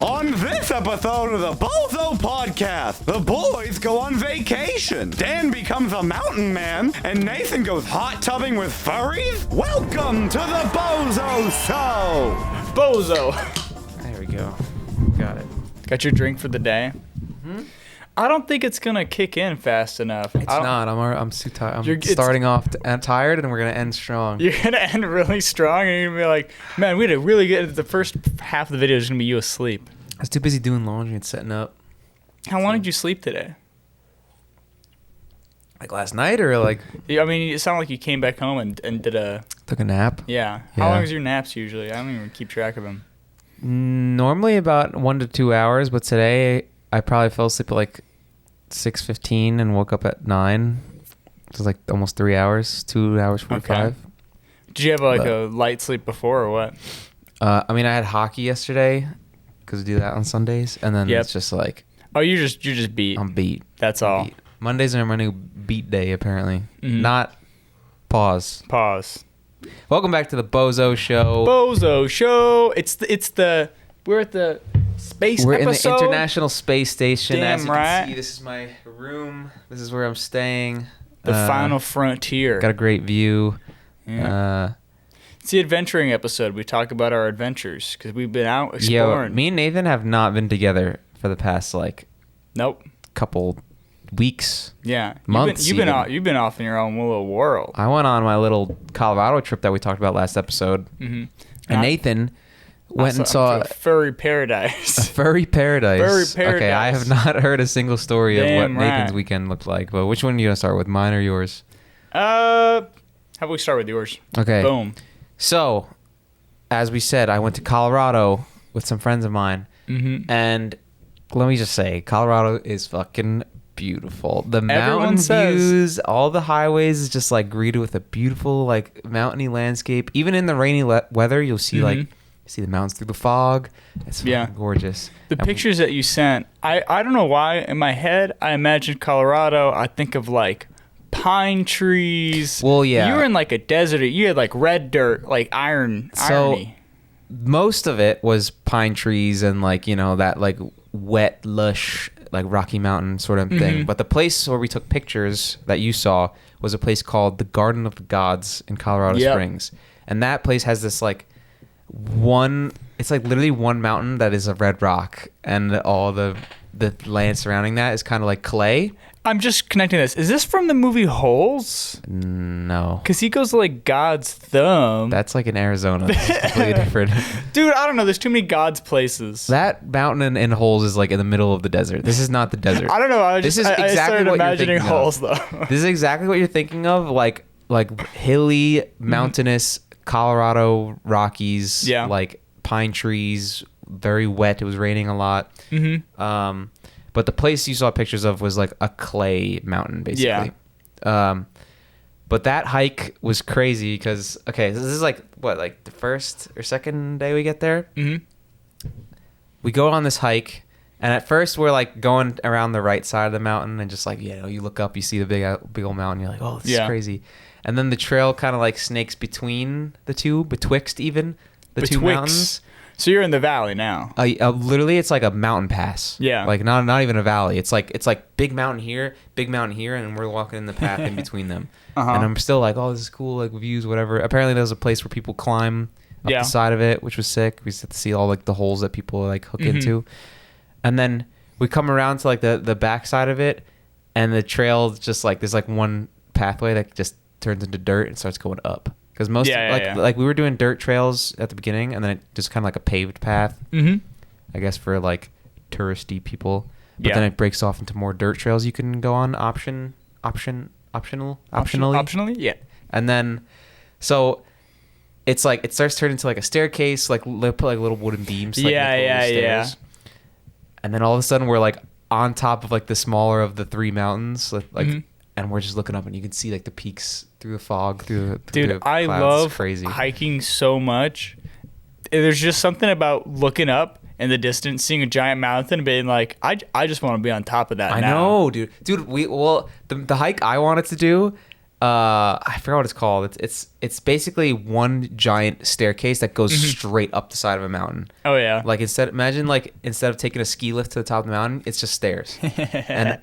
On this episode of the Bozo Podcast, the boys go on vacation. Dan becomes a mountain man, and Nathan goes hot tubbing with furries. Welcome to the Bozo Show. Bozo. There we go. Got it. Got your drink for the day? Mm-hmm. I don't think it's gonna kick in fast enough. It's not. I'm too tired. I'm starting off tired, and we're gonna end strong. You're gonna end really strong, and you're gonna be like, "Man, we had a really good." The first half of the video is gonna be you asleep. I was too busy doing laundry and setting up. How long did you sleep today? Like last night, or like? I mean, it sounded like you came back home and did a. Took a nap. Yeah. How long is your naps usually? I don't even keep track of them. Normally about 1 to 2 hours, but today I probably fell asleep at like 6:15 and woke up at 9. It was like almost 3 hours, 2 hours 45. Okay. Did you have a light sleep before or what? I mean, I had hockey yesterday because we do that on Sundays, and then it's just like. Oh, you're just beat. I'm beat. That's all. Beat. Mondays are my new beat day, apparently. Mm-hmm. Not pause. Welcome back to the Bozo Show. Bozo Show. We're at the space We're episode. in the International Space Station. Damn As you right. can see, this is my room. This is where I'm staying. The final frontier. Got a great view. Yeah. It's the adventuring episode. We talk about our adventures because we've been out exploring. Me and Nathan have not been together for the past couple weeks. Yeah, months. You've been off in your own little world. I went on my little Colorado trip that we talked about last episode, and Nathan went and saw a furry paradise. A furry paradise. Okay, I have not heard a single story of what Nathan's weekend looked like. But which one are you gonna start with, mine or yours? How about we start with yours? Okay. Boom. So, as we said, I went to Colorado with some friends of mine, and let me just say, Colorado is fucking beautiful. The mountain views, all the highways is just like greeted with a beautiful like mountainy landscape. Even in the rainy weather, you'll see see the mountains through the fog. It's gorgeous. The pictures that you sent, I don't know why in my head I imagined Colorado. I think of like pine trees. Well, yeah. You were in like a desert. You had like red dirt, like irony. Most of it was pine trees and like, you know, that like wet, lush, like Rocky Mountain sort of thing. But the place where we took pictures that you saw was a place called the Garden of the Gods in Colorado Springs. And that place has this like it's like literally one mountain that is a red rock, and all the land surrounding that is kind of like clay. I'm just connecting this. Is this from the movie Holes? No. Because he goes to like God's thumb. That's like in Arizona. It's completely different. Dude, I don't know. There's too many God's places. That mountain in Holes is like in the middle of the desert. This is not the desert. I don't know. I started imagining Holes though. This is exactly what you're thinking of. Like hilly, mountainous Colorado Rockies. Yeah. Like pine trees, very wet. It was raining a lot. But the place you saw pictures of was like a clay mountain, basically. Yeah. But that hike was crazy because, okay, this is like, the first or second day we get there? We go on this hike, and at first we're like going around the right side of the mountain and just like, you know, you look up, you see the big old mountain, you're like, oh, this is crazy. And then the trail kind of like snakes between the two, betwixt even the two mountains. So you're in the valley now. Literally, it's like a mountain pass. Yeah. Like not even a valley. It's like big mountain here, and we're walking in the path in between them. And I'm still like, oh, this is cool, like views, whatever. Apparently, there's a place where people climb up the side of it, which was sick. We get to see all like the holes that people like hook into. And then we come around to like the back side of it, and the trail just like there's like one pathway that just turns into dirt and starts going up. Because like we were doing dirt trails at the beginning, and then it just kind of like a paved path. I guess for like touristy people. But then it breaks off into more dirt trails you can go on optionally. Optionally, yeah. And then, so it's like it starts turning into like a staircase. Like they put like little wooden beams. Like, stairs. And then all of a sudden we're like on top of like the smaller of the three mountains, and we're just looking up, and you can see like the peaks through the fog, through the clouds. I love hiking so much. There's just something about looking up in the distance, seeing a giant mountain, and being like, I just want to be on top of that. I know, dude. The hike I wanted to do, I forgot what it's called. It's basically one giant staircase that goes straight up the side of a mountain. Oh yeah. Like instead of taking a ski lift to the top of the mountain, it's just stairs. And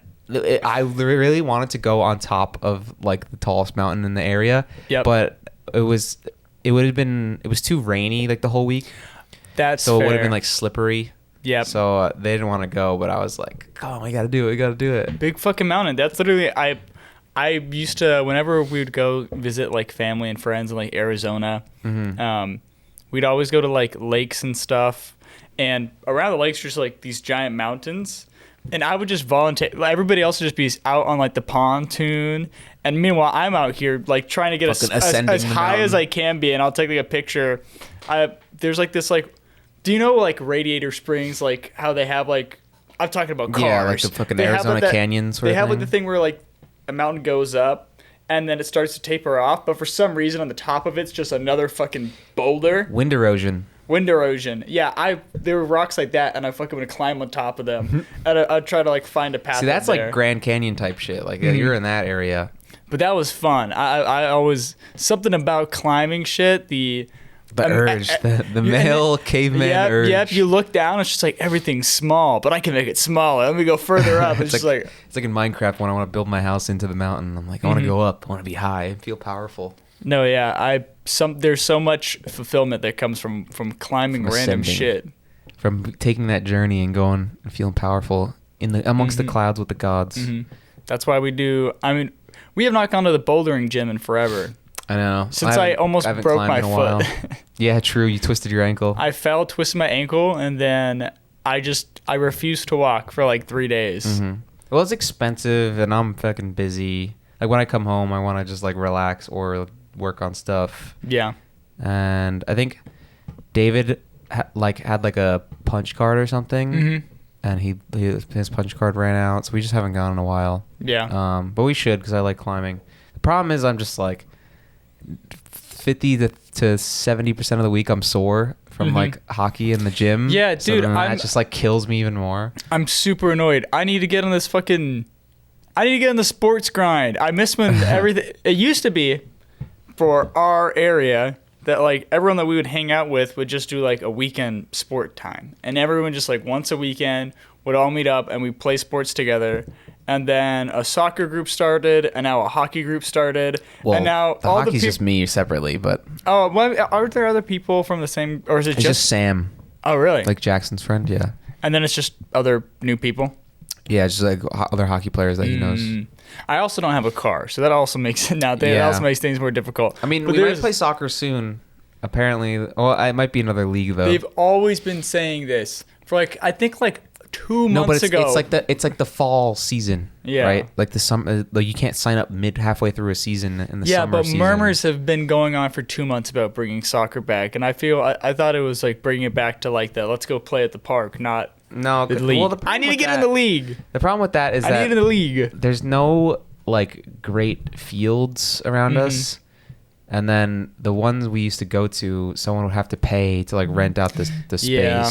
I really wanted to go on top of like the tallest mountain in the area. Yep. But it was too rainy like the whole week. That's so fair. It would have been like slippery. Yeah. So they didn't want to go, but I was like, "Come on, we gotta do it. Big fucking mountain. That's literally I used to, whenever we would go visit like family and friends in like Arizona, we'd always go to like lakes and stuff, and around the lakes there's like these giant mountains, and I would just volunteer. Everybody else would just be out on like the pontoon, and meanwhile I'm out here like trying to get as high as I can be, and I'll take like a picture. There's like this like, do you know like Radiator Springs, like how they have like, I'm talking about cars. Yeah, like the fucking Arizona canyons. They have like the thing where like a mountain goes up and then it starts to taper off, but for some reason on the top of it's just another fucking boulder. Wind erosion. Yeah, there were rocks like that, and I fucking would climb on top of them, and I'd try to like find a path. See, that's like Grand Canyon type shit. Like you're in that area. But that was fun. I always, something about climbing shit. The urge, the male caveman urge. Yep, you look down, it's just like everything's small, but I can make it smaller. Let me go further up. It's just like it's like in Minecraft when I want to build my house into the mountain. I'm like, I want to go up. I want to be high and feel powerful. No, yeah, there's so much fulfillment that comes from climbing random shit. From taking that journey and going and feeling powerful amongst the clouds with the gods. That's why we do. I mean, we have not gone to the bouldering gym in forever. I know. Since I almost broke my foot. Yeah, true. You twisted your ankle. I fell, twisted my ankle, and then I refused to walk for like 3 days. Well, it's expensive, and I'm fucking busy. Like when I come home, I want to just like relax or work on stuff. Yeah. And I think David had like a punch card or something, and his punch card ran out, so we just haven't gone in a while. Yeah. But we should because I like climbing. The problem is I'm just like 50 to 70% of the week I'm sore from like hockey in the gym. Yeah, dude, that just like kills me even more. I'm super annoyed. I need to get on the sports grind. I miss when everything. It used to be for our area that like everyone that we would hang out with would just do like a weekend sport time, and everyone just like once a weekend would all meet up and we play sports together. And then a soccer group started, and now a hockey group started. Well, and now the hockey's just me separately, but well, aren't there other people from the same, or is it just Sam? Oh, really? Like Jackson's friend, yeah. And then it's just other new people. Yeah, just like other hockey players that he knows. I also don't have a car, so that also makes it now. That also makes things more difficult. I mean, we might play soccer soon. Apparently, well, it might be another league though. They've always been saying this for like I think like 2 months ago. It's like the fall season, right? Like the summer, like you can't sign up halfway through a season in the summer season. Murmurs have been going on for 2 months about bringing soccer back, and I thought it was like bringing it back to like the let's go play at the park, not the league. Well, I need to get in the league. The problem with that is I need in the league. There's no like great fields around us. And then the ones we used to go to, someone would have to pay to like rent out the space. Yeah.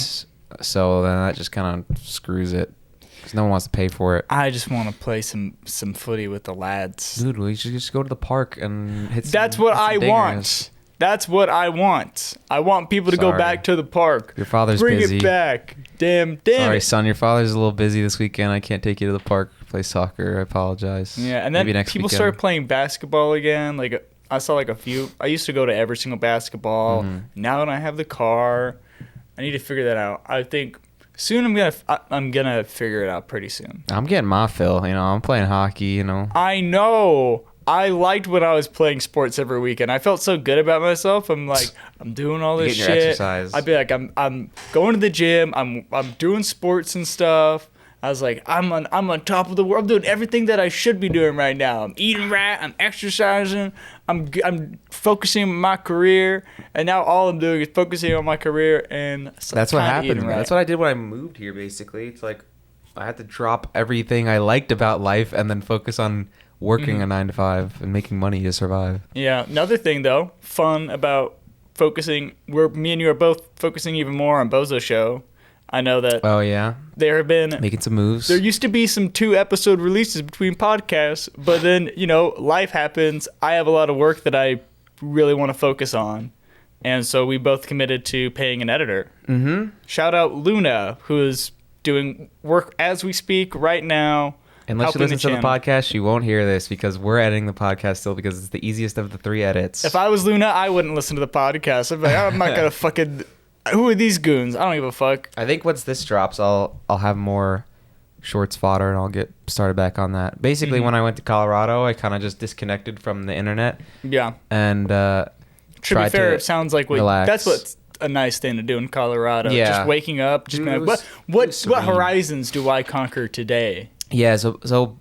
So then that just kind of screws it because no one wants to pay for it. I just want to play some footy with the lads. Dude, we should just go to the park and hit some That's what I want. That's what I want. I want people to go back to the park. Your father's busy. busy. Bring it back. Damn Sorry, it. son. Your father's a little busy this weekend. I can't take you to the park to play soccer. I apologize. Yeah, and then people started playing basketball again. Like I saw like a few. I used to go to every single basketball. Now that I have the car, I need to figure that out. I think soon I'm gonna figure it out pretty soon. I'm getting my fill. You know, I'm playing hockey. You know. I know. I liked when I was playing sports every weekend. I felt so good about myself. I'm like, I'm doing all this shit. Exercise. I'd be like, I'm going to the gym. I'm doing sports and stuff. I was like, I'm on top of the world. I'm doing everything that I should be doing right now. I'm eating right. I'm exercising. I'm focusing on my career. And now all I'm doing is focusing on my career and that's what happened. Right. That's what I did when I moved here. Basically, it's like I had to drop everything I liked about life and then focus on working a 9 to 5 and making money to survive. Yeah. Another thing though, fun about focusing. Me and you are both focusing even more on Bozo Show. I know that. Oh yeah, there have been making some moves. There used to be some 2-episode releases between podcasts, but then life happens. I have a lot of work that I really want to focus on, and so we both committed to paying an editor. Mm-hmm. Shout out Luna, who is doing work as we speak right now. Unless you listen to the podcast, you won't hear this because we're editing the podcast still because it's the easiest of the 3 edits. If I was Luna, I wouldn't listen to the podcast. I'd be like, I'm not gonna fucking. Who are these goons? I don't give a fuck. I think once this drops, I'll have more shorts fodder and I'll get started back on that. Basically, when I went to Colorado, I kind of just disconnected from the internet. Yeah. And to be fair, it sounds like that's what's a nice thing to do in Colorado. Yeah. Just waking up, just being like, what horizons do I conquer today? Yeah, so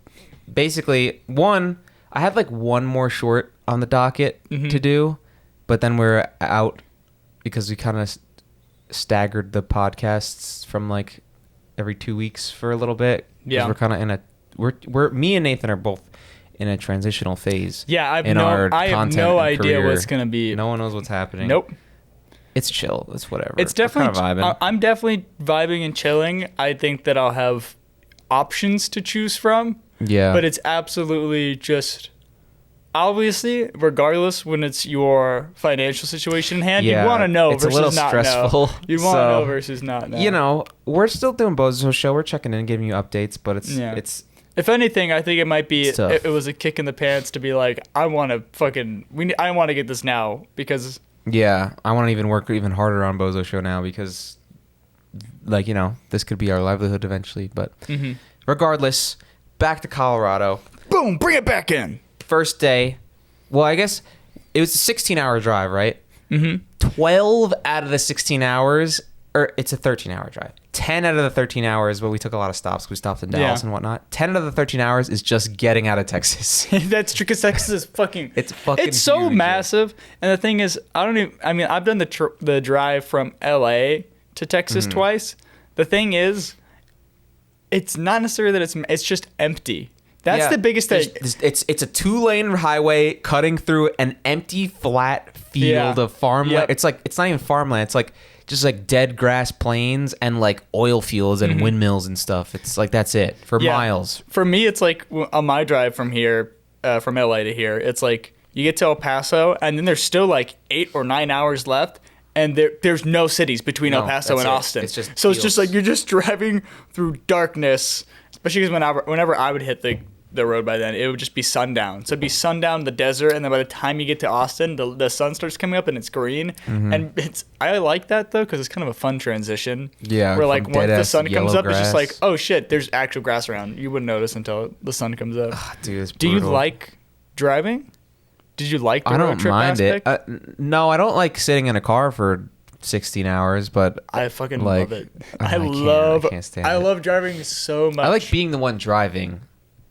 basically, I had like one more short on the docket to do, but then we're out because we kind of staggered the podcasts from like every 2 weeks for a little bit. Yeah, we're kind of in we're me and Nathan are both in a transitional phase. Yeah, I have no idea what's gonna be. No one knows what's happening. Nope. It's chill. It's whatever. It's definitely kind of vibing. I'm definitely vibing and chilling. I think that I'll have options to choose from. Yeah. But it's absolutely just, obviously, regardless when it's your financial situation in hand, you want to know versus not know. It's a little stressful. You want to know versus not know. We're still doing Bozo Show. We're checking in, giving you updates, but it's if anything, I think it might be it was a kick in the pants to be like, I want to get this now because. Yeah, I want to even work even harder on Bozo Show now because, this could be our livelihood eventually. But regardless, back to Colorado. Boom, bring it back in. First day. Well, I guess it was a 16-hour drive, right? Mm-hmm. 12 out of the 16 hours, or it's a 13-hour drive. 10 out of the 13 hours, but we took a lot of stops. We stopped in Dallas and whatnot. 10 out of the 13 hours is just getting out of Texas. That's true, because Texas is fucking... It's so huge. Massive. And the thing is, I've done the drive from LA to Texas twice. The thing is, it's not necessarily that it's just empty. That's the biggest thing. It's a 2-lane highway cutting through an empty, flat field of farmland. Yep. It's not even farmland. It's like just like dead grass plains and like oil fields and windmills and stuff. It's like that's it for miles. For me, it's like on my drive from here, from LA to here, it's like you get to El Paso and then there's still like 8 or 9 hours left. And there's no cities between El Paso and Austin. It's just It's just like you're just driving through darkness, especially because whenever I would hit the road by then, it would just be sundown. So it'd be sundown, the desert, and then by the time you get to Austin, the sun starts coming up and it's green. And I like that, though, because it's kind of a fun transition. Yeah. Where like once the sun comes up, it's just like, oh shit, there's actual grass around. You wouldn't notice until the sun comes up. Dude, it's brutal. Do you like driving? Did you like the road trip aspect? I don't mind it. No, I don't like sitting in a car for 16 hours, but I fucking love it. I love driving so much. I like being the one driving,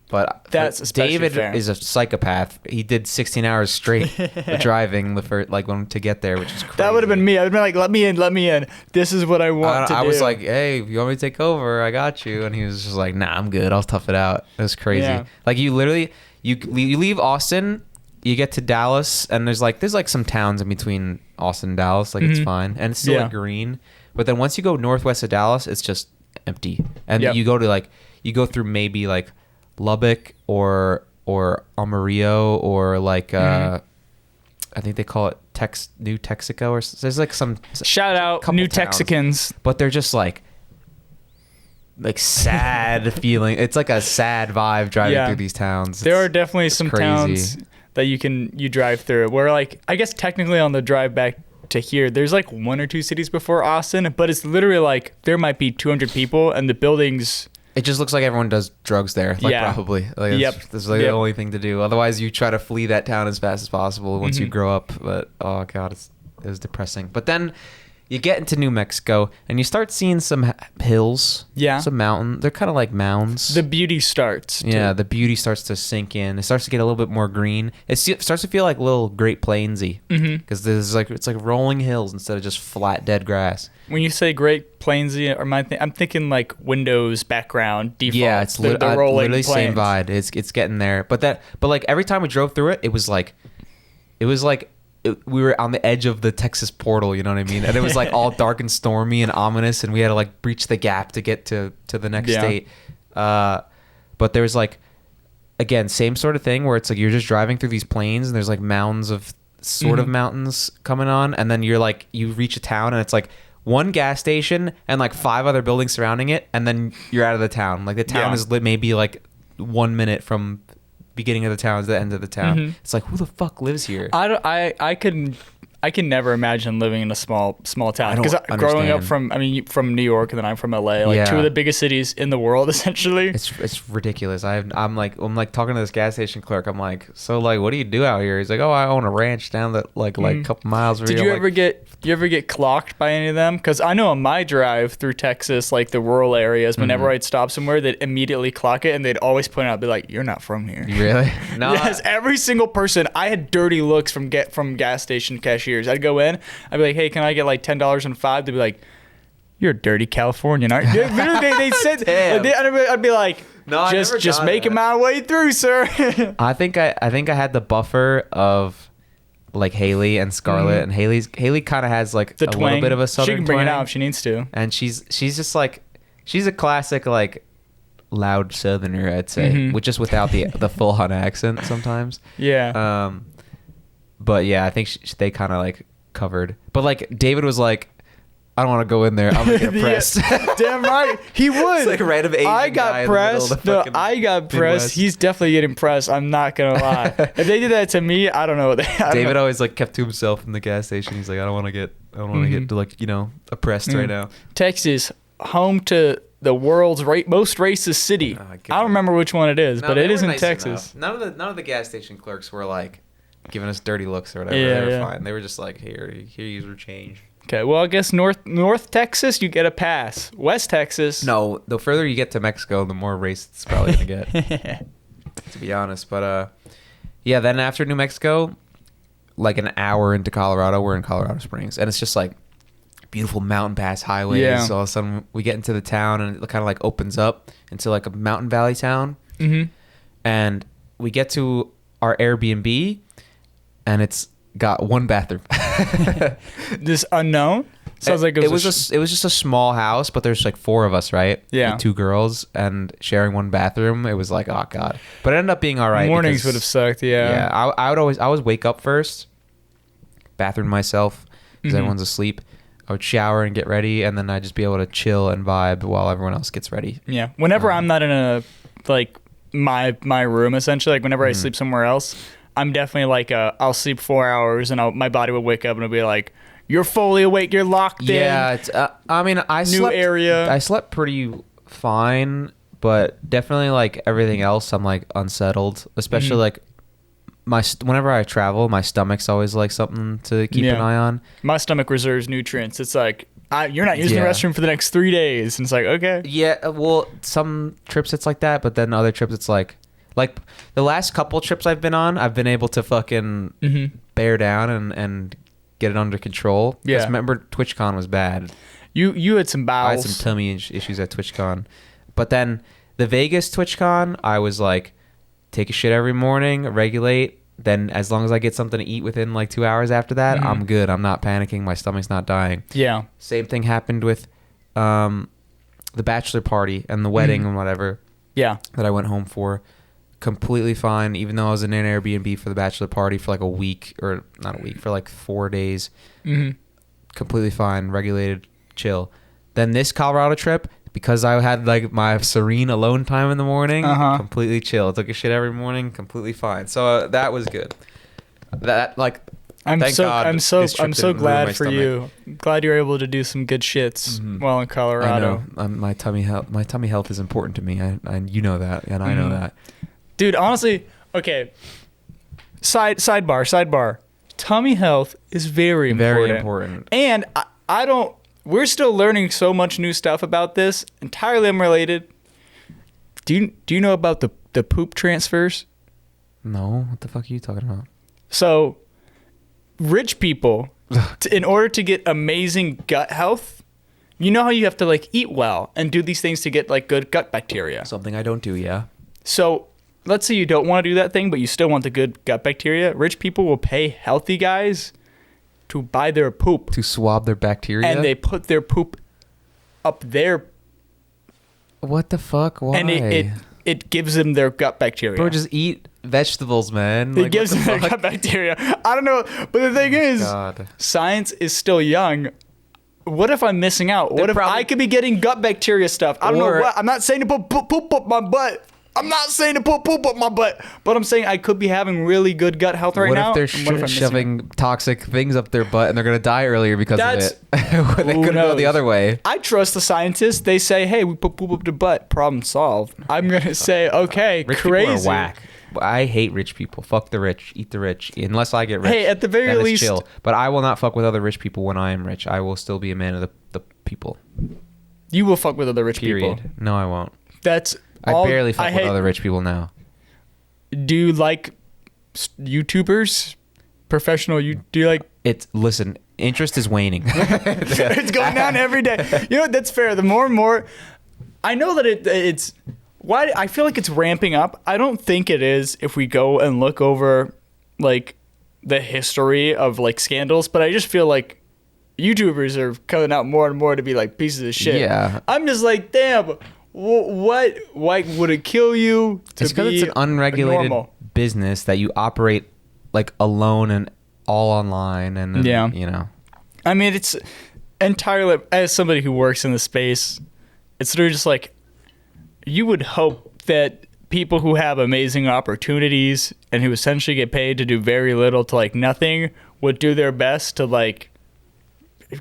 but David is a psychopath. He did 16 hours straight driving to get there, which is crazy. That would have been me. I would have been like, let me in. This is what I want to do. I was like, hey, if you want me to take over, I got you. And he was just like, nah, I'm good. I'll tough it out. It was crazy. Yeah. Like you literally, you leave Austin, you get to Dallas, and there's like some towns in between Austin and Dallas, like it's fine, and it's still like green. But then once you go northwest of Dallas, it's just empty, and you go through maybe like Lubbock or Amarillo or like I think they call it New Texaco, or there's like some shout out New Texicans, but they're just like sad feeling. It's like a sad vibe driving through these towns. There are definitely some crazy towns that you drive through where like I guess technically on the drive back to here there's like 1 or 2 cities before Austin, but it's literally like there might be 200 people and the buildings, it just looks like everyone does drugs there, probably like that's like the only thing to do. Otherwise you try to flee that town as fast as possible once you grow up. But oh god, it was depressing. But then you get into New Mexico and you start seeing some hills, some mountains. They're kind of like mounds. The beauty starts. The beauty starts to sink in. It starts to get a little bit more green. It starts to feel like a little Great Plainsy because there's like it's like rolling hills instead of just flat dead grass. When you say Great Plainsy, I'm thinking like Windows background default. Yeah, it's the rolling literally plains. Same vibe. It's getting there. But like every time we drove through it, it was like we were on the edge of the Texas portal, you know what I mean? And it was like all dark and stormy and ominous, and we had to like breach the gap to get to the next state. But there was like, again, same sort of thing where it's like you're just driving through these plains and there's like mounds of sort of mountains coming on, and then you're like, you reach a town and it's like one gas station and like 5 other buildings surrounding it, and then you're out of the town. Like the town is maybe like 1 minute from beginning of the town to the end of the town. It's like, who the fuck lives here? I can never imagine living in a small town, because growing up from New York, and then I'm from LA, like 2 of the biggest cities in the world, essentially. It's ridiculous. I'm like talking to this gas station clerk. I'm like, so like, what do you do out here? He's like, oh, I own a ranch down that like a couple miles. Did you ever get clocked by any of them? Because I know on my drive through Texas, like the rural areas, whenever I'd stop somewhere, they'd immediately clock it, and they'd always point out, be like, "You're not from here." Really? No. Yes, every single person. I had dirty looks from gas station cashiers. I'd go in, I'd be like, "Hey, can I get like $10 and 5?" They'd be like, "You're a dirty Californian, aren't you?" Literally, they said. I'd be like, "No, just making my way through, sir." I think I had the buffer of like Haley and Scarlett, and Haley kind of has like a little bit of a southern. She can bring twang, it out if she needs to. and she's just like, she's a classic like loud southerner, I'd say, which just without the full Hun accent sometimes. Yeah. But yeah, I think they kind of like covered. But like David was like, I don't want to go in there. I'm gonna get pressed. Damn right, he would. It's like a random Asian I got guy pressed. I got pressed. Midwest. He's definitely getting pressed. I'm not gonna lie. If they did that to me, I don't know. David always like kept to himself in the gas station. He's like, I don't want to get like, you know, oppressed right now. Texas, home to the world's most racist city. I don't remember which one it is, but it is in Texas. None of the gas station clerks were like giving us dirty looks or whatever. Yeah, they were fine. They were just like, here, use your change. Okay, well, I guess North Texas, you get a pass. West Texas. No, the further you get to Mexico, the more racist it's probably gonna get. To be honest, but yeah. Then after New Mexico, like an hour into Colorado, we're in Colorado Springs, and it's just like beautiful mountain pass highways. Yeah. So all of a sudden we get into the town, and it kind of like opens up into like a mountain valley town. And we get to our Airbnb, and it's got 1 bathroom. This unknown? Sounds like it was just a small house, but there's like 4 of us, right? Yeah. With 2 girls and sharing 1 bathroom. It was like, oh god. But it ended up being all right. Mornings would have sucked. Yeah. Yeah. I would always wake up first, bathroom myself because everyone's asleep. I would shower and get ready, and then I'd just be able to chill and vibe while everyone else gets ready. Yeah. Whenever I'm not in a like my room, essentially, like whenever I sleep somewhere else, I'm definitely like I'll sleep 4 hours, and my body will wake up and it'll be like, you're fully awake, you're locked in. Yeah, it's, I mean, I slept pretty fine, but definitely like everything else, I'm like unsettled, especially like whenever I travel, my stomach's always like something to keep an eye on. My stomach reserves nutrients. It's like, you're not using the restroom for the next 3 days, and it's like, okay. Yeah, well, some trips it's like that, but then other trips it's like the last couple trips I've been on, I've been able to fucking bear down and get it under control. Yeah. Remember, TwitchCon was bad. You had some bowels. I had some tummy issues at TwitchCon. But then the Vegas TwitchCon, I was like, take a shit every morning, regulate. Then as long as I get something to eat within like 2 hours after that, I'm good. I'm not panicking. My stomach's not dying. Yeah. Same thing happened with the bachelor party and the wedding and whatever. Yeah. That I went home for. Completely fine, even though I was in an Airbnb for the bachelor party for like a week, or not a week, for like 4 days. Completely fine, regulated, chill. Then this Colorado trip, because I had like my serene alone time in the morning, completely chill. Took a shit every morning, completely fine. So that was good. That like, I'm so glad for you. Glad you're able to do some good shits while in Colorado. I know. My tummy health is important to me. And you know that, and I know that. Dude, honestly, okay. Sidebar. Tummy health is very important. Very important. And I don't. We're still learning so much new stuff about this, entirely unrelated. Do you know about the poop transfers? No, what the fuck are you talking about? So, rich people, in order to get amazing gut health, you know how you have to like eat well and do these things to get like good gut bacteria. Something I don't do, yeah. So, let's say you don't want to do that thing, but you still want the good gut bacteria. Rich people will pay healthy guys to buy their poop. To swab their bacteria? And they put their poop up there. What the fuck? Why? And it gives them their gut bacteria. Bro, just eat vegetables, man. It gives them their gut bacteria. I don't know. But the thing is, science is still young. What if I'm missing out? What if I could be getting gut bacteria stuff? I don't know what. I'm not saying to put poop up my butt. I'm not saying to put poop up my butt, but I'm saying I could be having really good gut health right now. What if they're shoving toxic things up their butt and they're going to die earlier because of it? They could go the other way. I trust the scientists. They say, hey, we put poop up the butt. Problem solved. I'm going to say, okay, rich crazy. People are whack. I hate rich people. Fuck the rich. Eat the rich. Unless I get rich. Hey, at the very least. Chill. But I will not fuck with other rich people when I am rich. I will still be a man of the people. You will fuck with other rich people. No, I won't. I barely fuck with other rich people now. Do you like YouTubers? Do you like... Listen, interest is waning. It's going down every day. You know what? That's fair. The more and more... I know that it's... Why I feel like it's ramping up. I don't think it is if we go and look over, like, the history of, like, scandals. But I just feel like YouTubers are coming out more and more to be, like, pieces of shit. Yeah. I'm just like, damn... What? Why would it kill you? It's because it's an unregulated business that you operate like alone and all online, and you know. I mean, it's entirely, as somebody who works in the space, it's literally just like you would hope that people who have amazing opportunities and who essentially get paid to do very little to like nothing would do their best to like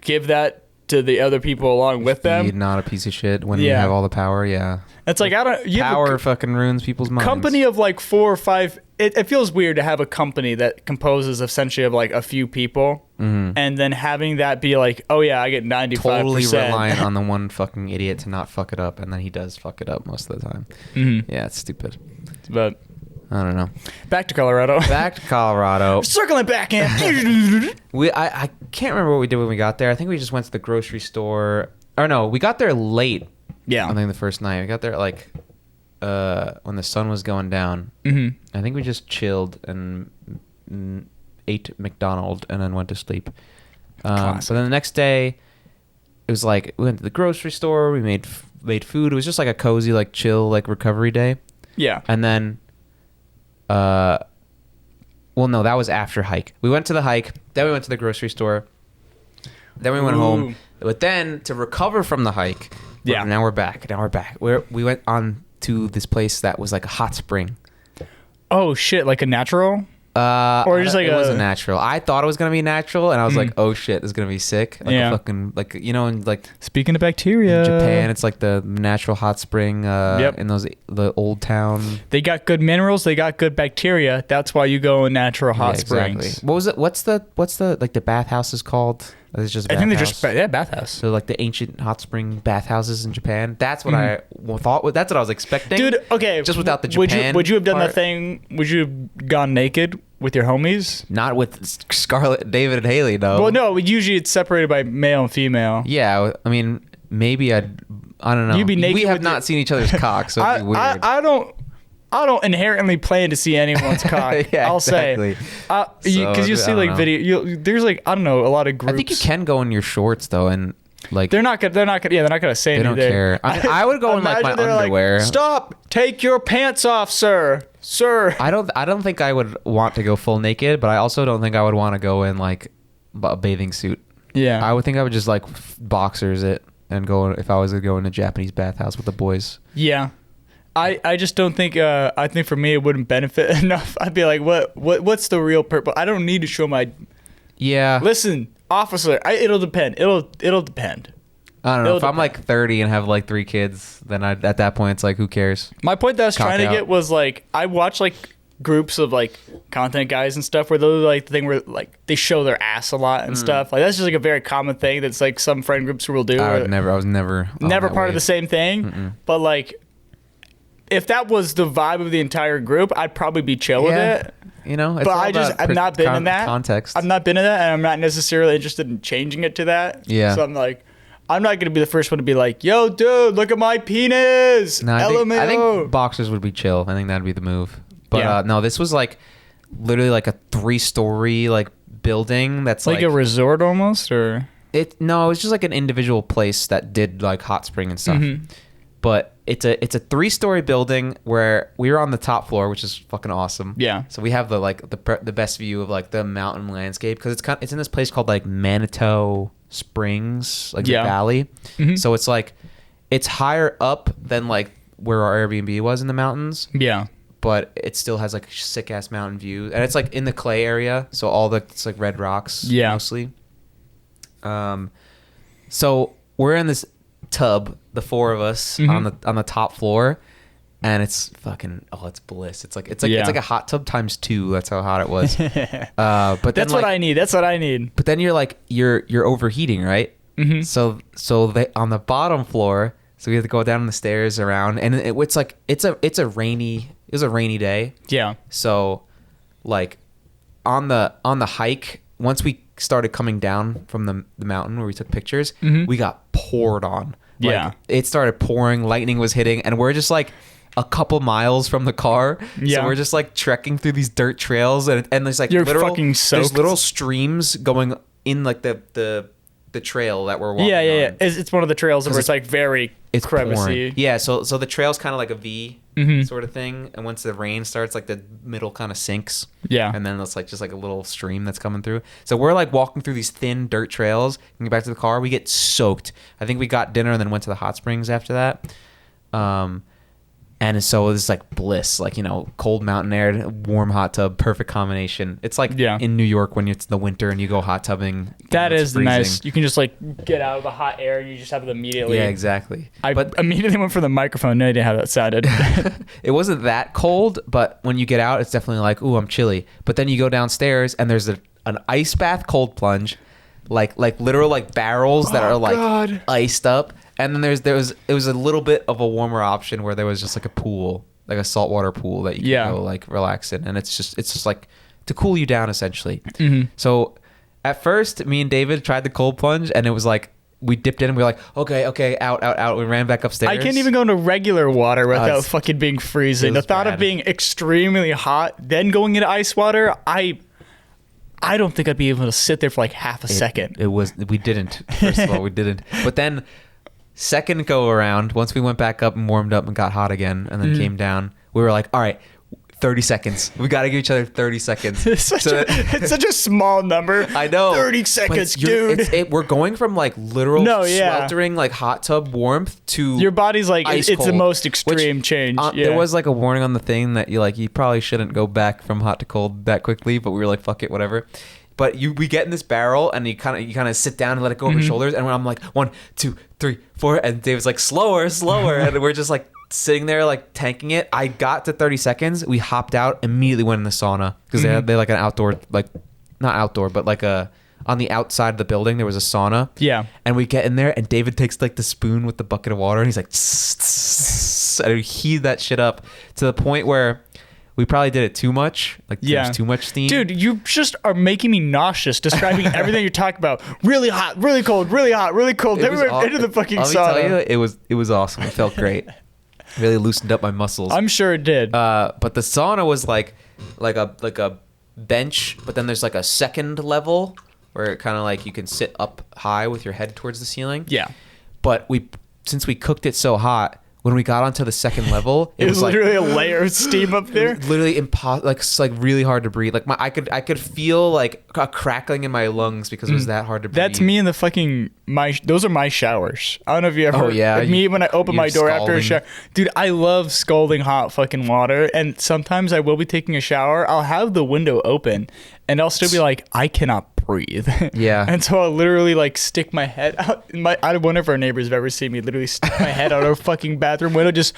give that to the other people along with them. You're not a piece of shit when you have all the power. Yeah, it's like power fucking ruins people's minds. Company of like 4 or 5. It feels weird to have a company that composes essentially of like a few people, and then having that be like, oh yeah, I get 95%. Totally reliant on the one fucking idiot to not fuck it up, and then he does fuck it up most of the time. Yeah, it's stupid. But I don't know. Back to Colorado. Circling back in. I can't remember what we did when we got there. I think we just went to the grocery store. Or no, we got there late. Yeah. I think the first night. We got there like when the sun was going down. I think we just chilled and ate McDonald's and then went to sleep. So then the next day, it was like we went to the grocery store. We made food. It was just like a cozy, like chill, like recovery day. Yeah. And then... well, no, that was after hike. We went to the hike, then we went to the grocery store, then we went home. But then to recover from the hike, now we're back. We went on to this place that was like a hot spring. Oh shit! Like a natural? Or just like it wasn't natural. I thought it was gonna be natural, and I was like, "Oh shit, this is gonna be sick." Like a fucking in like. Speaking of bacteria, in Japan, it's like the natural hot spring. In the old town. They got good minerals. They got good bacteria. That's why you go in natural hot springs. Exactly. What was it? What's the like the bathhouses called? It's just. I think they're just bathhouse. So like the ancient hot spring bathhouses in Japan. That's what I thought. That's what I was expecting. Dude, okay. Just without the Japan. Would you have done that thing? Would you have gone naked with your homies? Not with Scarlett, David, and Haley, though. Well, no. Usually it's separated by male and female. Yeah, I mean, maybe I don't know. You'd be naked. We have not seen each other's cocks, so it'd be weird. I don't inherently plan to see anyone's cock. Yeah, I'll say, because you see like video. There's like I don't know a lot of groups. I think you can go in your shorts though, and like they're not gonna say anything. They don't care. I would go in like my underwear. Like, stop! Take your pants off, sir. I don't think I would want to go full naked, but I also don't think I would want to go in like a bathing suit. Yeah, I would think I would just like boxers it and go if I was to go in a Japanese bathhouse with the boys. Yeah. I just don't think I think for me it wouldn't benefit enough. I'd be like, what's the real purpose? I don't need to show my. Yeah. Listen, officer. It'll depend. It'll depend. I don't know. If I'm like 30 and have like 3 kids, then at that point it's like, who cares? My point that I was trying to get was like I watch like groups of like content guys and stuff where they're like the thing where like they show their ass a lot and stuff. Like that's just like a very common thing that's like some friend groups will do. I was never part of the same thing. But like. If that was the vibe of the entire group, I'd probably be chill with it. You know, but I've not been in that context. I've not been in that, and I'm not necessarily interested in changing it to that. Yeah. So I'm like, I'm not gonna be the first one to be like, "Yo, dude, look at my penis." No, LMAO. I think boxers would be chill. I think that'd be the move. But no, this was like literally like a 3-story like building that's like a resort almost, or it was just like an individual place that did like hot spring and stuff. But it's a 3-story building where we were on the top floor, which is fucking awesome. Yeah. So we have the best view of like the mountain landscape because it's in this place called like Manitou Springs, like the valley. So it's like it's higher up than like where our Airbnb was in the mountains. Yeah. But it still has like sick ass mountain view, and it's like in the clay area, so it's like red rocks mostly. So we're in this tub, the 4 of us on the top floor, and it's fucking it's bliss. It's like a hot tub times 2. That's how hot it was. But then, that's what I need. That's what I need. But then you're like you're overheating, right? So they on the bottom floor. So we have to go down the stairs around, and it's like it was a rainy day. Yeah. So, like, on the hike, once we started coming down from the mountain where we took pictures, we got poured on. Like, it started pouring. Lightning was hitting, and we're just like a couple miles from the car. Yeah. So we're just like trekking through these dirt trails, and there's like fucking soaked. There's little streams going in like the trail that we're walking on. It's one of the trails where it's like very crevassy. Pouring. Yeah, so the trail's kind of like a V sort of thing, and once the rain starts, like the middle kind of sinks. Yeah. And then it's like just like a little stream that's coming through. So we're like walking through these thin dirt trails and get back to the car. We get soaked. I think we got dinner and then went to the hot springs after that. And so it's like bliss, like, cold mountain air, warm hot tub, perfect combination. It's like in New York when it's the winter and you go hot tubbing. That is nice. You can just like get out of the hot air and you just have it immediately. Yeah, exactly. But immediately went for the microphone. No idea how that sounded. It wasn't that cold, but when you get out, it's definitely like, ooh, I'm chilly. But then you go downstairs and there's an ice bath cold plunge, like literal like barrels that are like iced up. And then it was a little bit of a warmer option where there was just like a pool, like a saltwater pool that you can go like relax in, and it's just like to cool you down essentially. So at first, me and David tried the cold plunge, and it was like we dipped in and we were like, okay, out. We ran back upstairs. I can't even go into regular water without fucking being freezing. The thought of being extremely hot, then going into ice water, I don't think I'd be able to sit there for like half a second. We didn't. First of all, we didn't. But then. Second go around, once we went back up and warmed up and got hot again and then came down, we were like, all right, 30 seconds. We got to give each other 30 seconds. It's such a small number. I know. 30 seconds, dude. We're going from like literal sweltering like hot tub warmth to your body's like, it's cold, the most extreme change. There was like a warning on the thing that you probably shouldn't go back from hot to cold that quickly, but we were like, fuck it, whatever. But we get in this barrel and you kind of sit down and let it go over your shoulders, and I'm like 1, 2, 3, 4, and Dave's like slower, and we're just like sitting there like tanking it. I got to 30 seconds. We hopped out, immediately went in the sauna because they like an outdoor, like not outdoor, but like on the outside of the building there was a sauna. Yeah. And we get in there and David takes like the spoon with the bucket of water and he's like, and we heat that shit up to the point where. We probably did it too much. Like there's too much steam. Dude, you just are making me nauseous describing everything you're talking about. Really hot, really cold, really hot, really cold. Then we went into the fucking sauna. Let me tell you, it was awesome. It felt great. Really loosened up my muscles. I'm sure it did. But the sauna was like a bench, but then there's like a second level where it kind of like you can sit up high with your head towards the ceiling. Yeah. But since we cooked it so hot, when we got onto the second level, it was literally like, a layer of steam up there. Literally like it's like really hard to breathe. Like I could feel like a crackling in my lungs because it was that hard to breathe. That's me in the fucking those are my showers. I don't know if you ever. Oh yeah. Me when I open my door after a shower, dude. I love scalding hot fucking water, and sometimes I will be taking a shower. I'll have the window open, and I'll still be like, I cannot breathe. Yeah. And so I'll literally like stick my head out. I don't know if our neighbors have ever seen me literally stick my head out of a fucking bathroom window. Just.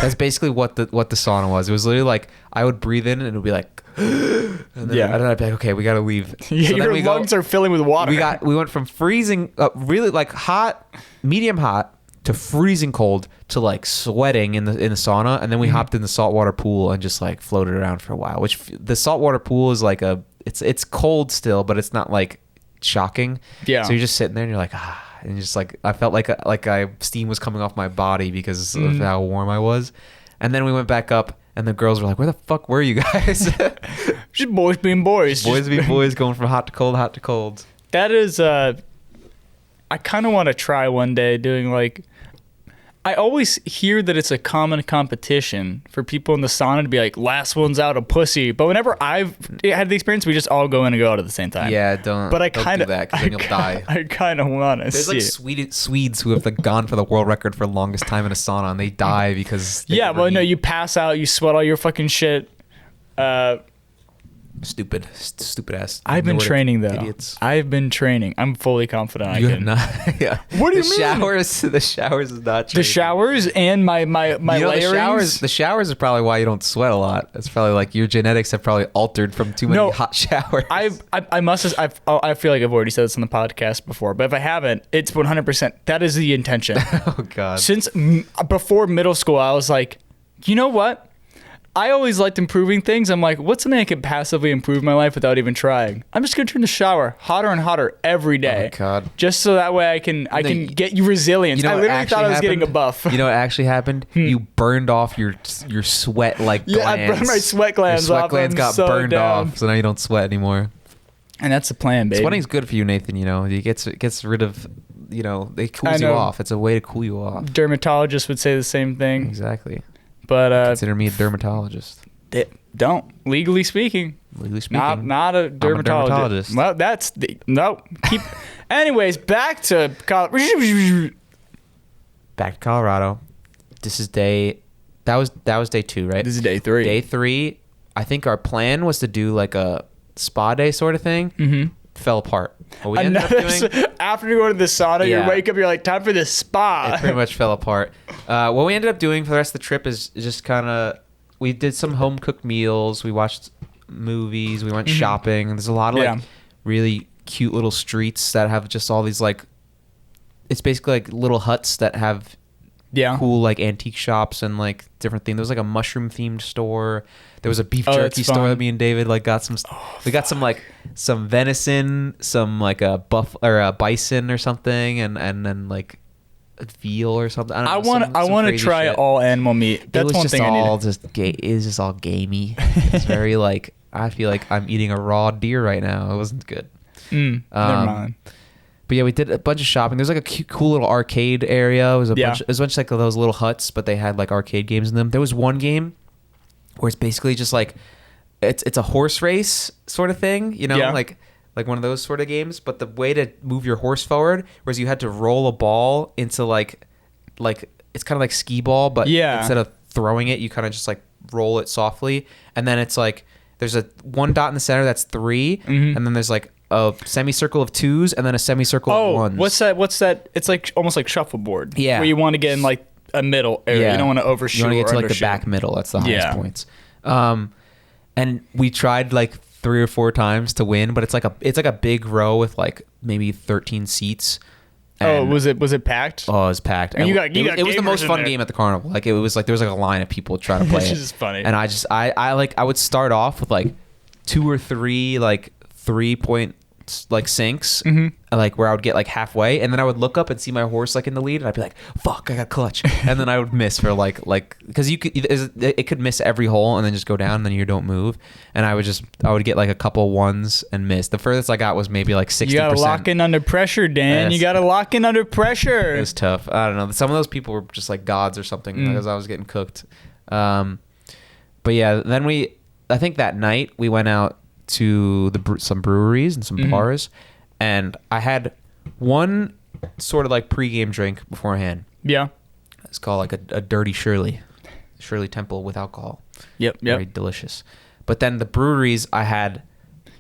That's basically what the sauna was. It was literally like I would breathe in and it would be like. And then I'd be like, okay, we gotta leave. Yeah, so your lungs are filling with water. We went from freezing really like hot, medium hot to freezing cold to like sweating in the sauna, and then we hopped in the saltwater pool and just like floated around for a while. Which the saltwater pool is like it's cold still, but it's not like shocking. Yeah. So you're just sitting there and you're like, and just like I felt like steam was coming off my body because of how warm I was. And then we went back up, and the girls were like, "Where the fuck were you guys?" Just boys being boys. Boys being boys, going from hot to cold, hot to cold. That is, I kind of want to try one day doing like. I always hear that it's a common competition for people in the sauna to be like, last one's out a pussy. But whenever I've had the experience, we just all go in and go out at the same time. Yeah, don't. But I don't kind of do that because then you'll die. I kind of want to see. There's like Swedes who have like gone for the world record for the longest time in a sauna, and they die because. Yeah, well, no, you pass out, you sweat all your fucking shit. Stupid ass. I've been training though. Idiots. I've been training. I'm fully confident. You I have can. not. Yeah. What do you mean? The showers is not. The showers and my layerings. The showers is probably why you don't sweat a lot. It's probably like your genetics have probably altered from too many hot showers. I must have. I feel like I've already said this on the podcast before, but if I haven't, it's 100%. That is the intention. Oh God. Since before middle school, I was like, you know what? I always liked improving things. I'm like, what's something I could passively improve my life without even trying? I'm just gonna turn the shower hotter and hotter every day. Oh God! Just so that way I can get you resilience. You know I literally thought I was getting a buff. You know what actually happened? You burned off your sweat glands. I burned my sweat glands off. Your sweat glands got burned off, so now you don't sweat anymore. And that's the plan, baby. Sweating's good for you, Nathan. You know, it gets rid of. You know, it cools you off. It's a way to cool you off. Dermatologists would say the same thing. Exactly. But consider me a dermatologist. Don't legally speaking. Not a dermatologist. Well, that's no. Keep. Anyways, back to Colorado. This is day. That was day 2, right? This is day 3. Day 3. I think our plan was to do like a spa day sort of thing. Mm-hmm. Fell apart. What we ended up doing, after you go to the sauna, you wake up, you're like, time for the spa. It pretty much fell apart. What we ended up doing for the rest of the trip is just kind of. We did some home cooked meals. We watched movies. We went shopping. And there's a lot of like really cute little streets that have just all these like. It's basically like little huts that have cool like antique shops and like different things. There was like a mushroom themed store. There was a beef jerky store that me and David like got some. We got some like some venison, some like a a bison or something, and then like. Veal or something. I want to try all animal meat. That's one thing I need. It was just all gamey. It's very like I feel like I'm eating a raw deer right now. It wasn't good. Never mind. But yeah, we did a bunch of shopping. There's like a cool little arcade area. It was a bunch of like those little huts, but they had like arcade games in them. There was one game where it's basically just like it's a horse race sort of thing, you know, like one of those sort of games, but the way to move your horse forward was you had to roll a ball into like it's kind of like skee ball, but instead of throwing it, you kind of just like roll it softly, and then it's like there's a one dot in the center that's 3, and then there's like a semicircle of 2s, and then a semicircle of 1s. What's that? It's like almost like shuffleboard. Yeah, where you want to get in like a middle area. Yeah. You don't want to overshoot. You want to get to like undershoot. The back middle. That's the highest points. And we tried like 3 or 4 times to win, but it's like a big row with like maybe 13 seats. And was it packed? Oh, it was packed. And it was the most fun game at the carnival. Like it was like there was like a line of people trying to play Which it. is funny. And I would start off with like 2 or 3 like 3-point like sinks, like where I would get like halfway, and then I would look up and see my horse like in the lead, and I'd be like, "Fuck, I got clutch," and then I would miss for like because it could miss every hole and then just go down, and then you don't move, and I would get like a couple 1s and miss. The furthest I got was maybe like 60%. You gotta lock in under pressure, Dan. You gotta lock in under pressure. It was tough. I don't know. Some of those people were just like gods or something because I was getting cooked. But yeah, then I think that night we went out to some breweries and some bars, and I had one sort of like pre-game drink beforehand. Yeah, it's called like a dirty Shirley Temple with alcohol. Yep. Very delicious. But then the breweries I had.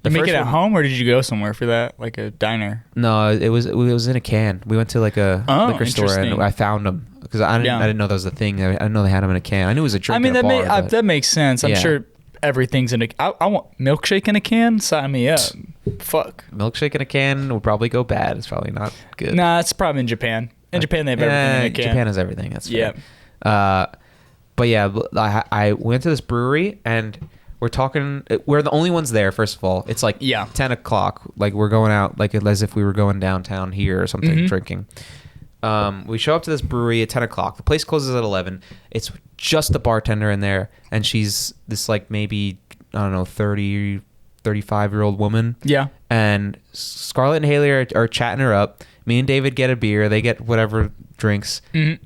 You make it at home, or did you go somewhere for that, like a diner? No, it was in a can. We went to like a liquor store and I found them because I didn't know that was a thing. I didn't know they had them in a can. I knew it was a drink. I mean, at a bar, that makes sense. I'm sure. Everything's in a. I want milkshake in a can. Sign me up. Fuck. Milkshake in a can would probably go bad. It's probably not good. Nah, it's probably in Japan. In Japan, they have everything in a can. Japan has everything. That's fair. Yeah. But yeah, I went to this brewery and We're talking. We're the only ones there. First of all, it's like 10 o'clock. Like we're going out, like as if we were going downtown here or something, drinking. We show up to this brewery at 10 o'clock. The place closes at 11. It's just the bartender in there, and she's this like maybe, I don't know, 30, 35-year-old woman. Yeah. And Scarlett and Haley are chatting her up. Me and David get a beer. They get whatever drinks.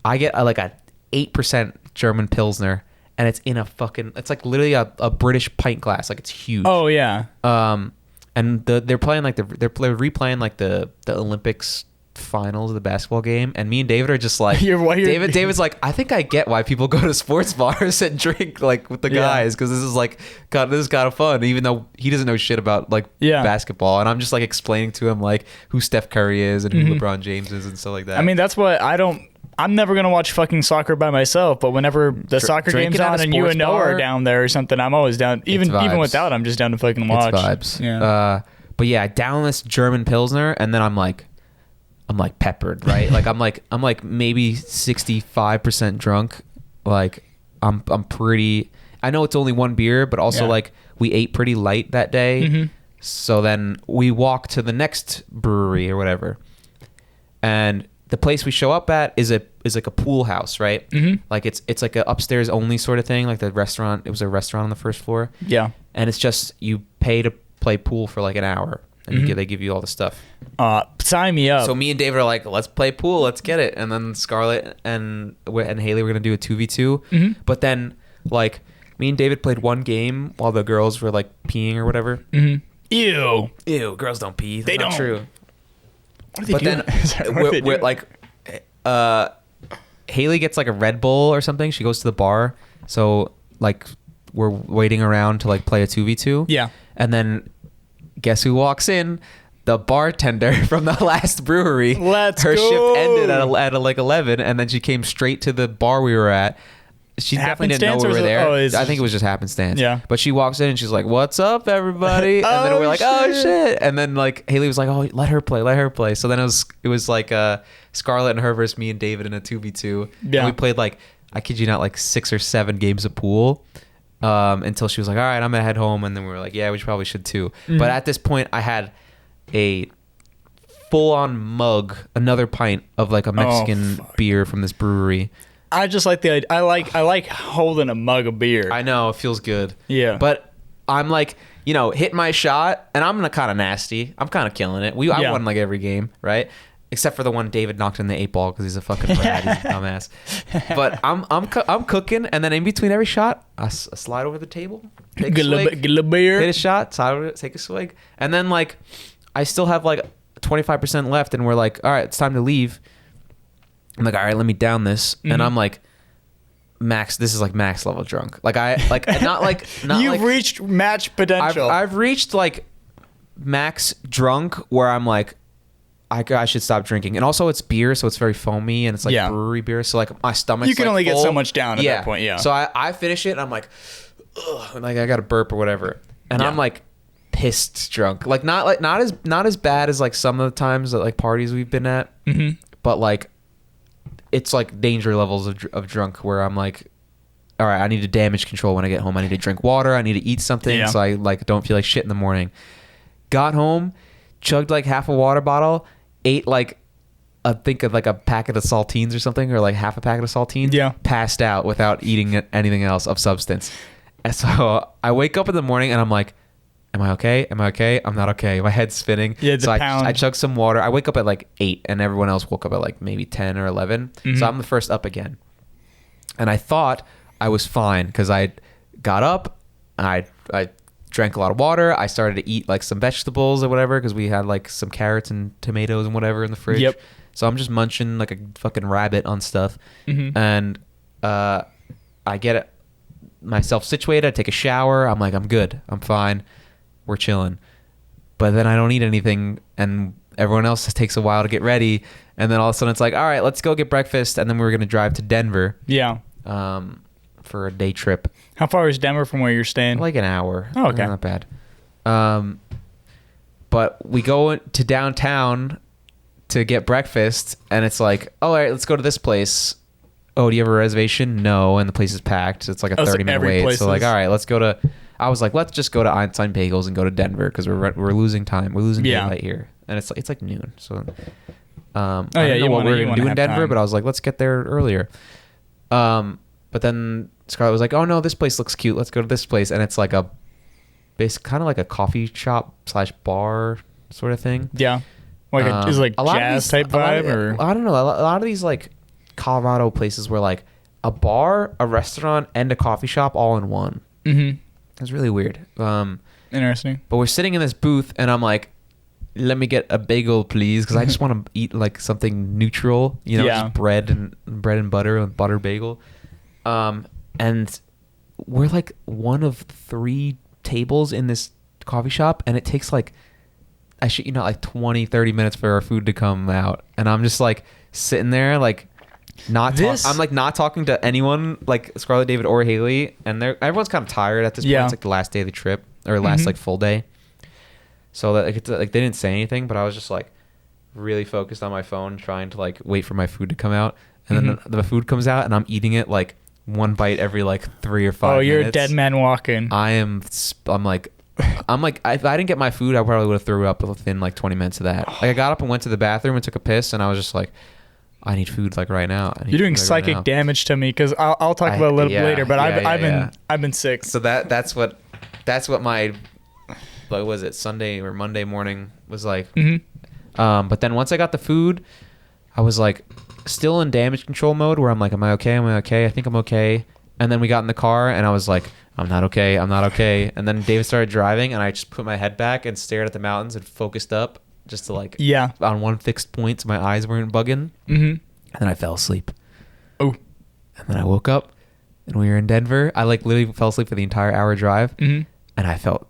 I get like a 8% German Pilsner, and it's in a fucking, it's like literally a British pint glass. Like it's huge. Oh yeah. And they're playing like they're replaying like the Olympics finals of the basketball game, and me and David are just like, David's like, I think I get why people go to sports bars and drink like with the guys, because this is like this is kind of fun, even though he doesn't know shit about like basketball, and I'm just like explaining to him like who Steph Curry is and who LeBron James is and stuff like that. I mean, that's what I'm never gonna watch fucking soccer by myself, but whenever the soccer game's on and you and Noah are down there or something, I'm always down. Even without, I'm just down to fucking watch. It's vibes. Yeah. But yeah, I down this German Pilsner, and then I'm like peppered, right? Like I'm like maybe 65% drunk. Like I'm pretty. I know it's only one beer, but also like we ate pretty light that day. So then we walk to the next brewery or whatever, and the place we show up at is like a pool house, right? Like it's like a upstairs only sort of thing. Like the restaurant, it was a restaurant on the first floor. Yeah, and it's just you pay to play pool for like an hour, and they give you all the stuff. Sign me up. So me and David are like, let's play pool, let's get it. And then Scarlett and Haley were gonna do a 2v2. But then like me and David played one game while the girls were like peeing or whatever. Ew, girls don't pee. They don't. Not true. What are they doing? Then we're like, Haley gets like a Red Bull or something. She goes to the bar. So like we're waiting around to like play a 2v2. Yeah. And then guess who walks in? The bartender from the last brewery. Her shift ended at like 11, and then she came straight to the bar we were at. She definitely didn't know we were there. I think it was just happenstance. Yeah. But she walks in and she's like, "What's up, everybody?" And then we're like, "Oh shit!" And then like Haley was like, "Oh, let her play." So then it was like Scarlett and her versus me and David in a 2v2. Yeah. And we played like, I kid you not, like 6 or 7 games of pool. Until she was like, "All right, I'm gonna head home," and then we were like, "Yeah, we probably should too." But at this point, I had a full-on mug, another pint of like a Mexican beer from this brewery. I just like I like holding a mug of beer. I know, it feels good. Yeah, but I'm like, hit my shot, and I'm kind of nasty. I'm kind of killing it. I won like every game, right? Except for the one David knocked in the 8-ball because he's a fucking brat. He's a dumbass. But I'm cooking, and then in between every shot, I slide over the table, take a swig, get a little beer, hit a shot, slide over, take a swig, and then like I still have like 25% left, and we're like, all right, it's time to leave. I'm like, all right, let me down this, and I'm like, max. This is like max level drunk. Like You've reached match potential. I've reached like max drunk where I'm like, I should stop drinking. And also it's beer, so it's very foamy, and it's like brewery beer, so like my stomach's you can like only full. get so much down at that point. Yeah. So I finish it, and I'm like, ugh, like I got to burp or whatever, and I'm like pissed drunk. Like not as bad as like some of the times at like parties we've been at, but like it's like danger levels of drunk where I'm like, all right, I need to damage control when I get home. I need to drink water. I need to eat something so I like don't feel like shit in the morning. Got home, chugged like half a water bottle, ate like a packet of saltines or something, or like half a packet of saltines. Yeah. Passed out without eating anything else of substance. And so I wake up in the morning and I'm like, am I okay? Am I okay? I'm not okay. My head's spinning. Yeah, so I chug some water. I wake up at like 8, and everyone else woke up at like maybe 10 or 11. So I'm the first up again. And I thought I was fine because I got up, I drank a lot of water. I started to eat like some vegetables or whatever because we had like some carrots and tomatoes and whatever in the fridge. Yep. So I'm just munching like a fucking rabbit on stuff. And I get myself situated. I take a shower. I'm like, I'm good. I'm fine. We're chilling. But then I don't eat anything, and everyone else takes a while to get ready, and then all of a sudden it's like, all right, let's go get breakfast, and then we're going to drive to Denver. Yeah. For a day trip. How far is Denver from where you're staying? Like an hour. Oh, okay. Not bad. But we go to downtown to get breakfast, and it's like, oh, all right, let's go to this place. Oh, do you have a reservation? No, and the place is packed. It's like a 30-minute wait. So like, all right, let's go to I was like, let's just go to Einstein Bagels and go to Denver because we're losing time. We're losing daylight here, and it's like noon. So I don't know what we're gonna do in Denver, but I was like, let's get there earlier. But then Scarlett was like, oh no, this place looks cute. Let's go to this place, and it's like kind of like a coffee shop / bar sort of thing. Yeah, like is like jazz type vibe, or I don't know. A lot of these like Colorado places were like a bar, a restaurant, and a coffee shop all in one. Mm-hmm. It was really weird. Interesting. But we're sitting in this booth, and I'm like, let me get a bagel, please, because I just want to eat like something neutral, just bread and butter and butter bagel. And we're like one of 3 tables in this coffee shop, and it takes like, like 20, 30 minutes for our food to come out. And I'm just like sitting there, like, I'm like not talking to anyone, like Scarlett, David, or Haley, and everyone's kind of tired at this point. It's like the last day of the trip, or last like full day. So that they didn't say anything, but I was just like really focused on my phone, trying to like wait for my food to come out. And then the food comes out, and I'm eating it like one bite every like 3 or 5 minutes. Oh, you're a dead man walking. I'm like, if I didn't get my food, I probably would have threw up within like 20 minutes of that. Like I got up and went to the bathroom and took a piss, and I was just like, I need food like right now. You're doing psychic damage to me, because I'll talk about it a little bit later. But I've been sick. So that's what my, what was it, Sunday or Monday morning was like. But then once I got the food, I was like still in damage control mode, where I'm like, am I okay? Am I okay? I think I'm okay. And then we got in the car, and I was like, I'm not okay. I'm not okay. And then David started driving, and I just put my head back and stared at the mountains and focused up, just to like, on one fixed point so my eyes weren't bugging. And then I fell asleep. Oh. And then I woke up, and we were in Denver. I like literally fell asleep for the entire hour drive, and I felt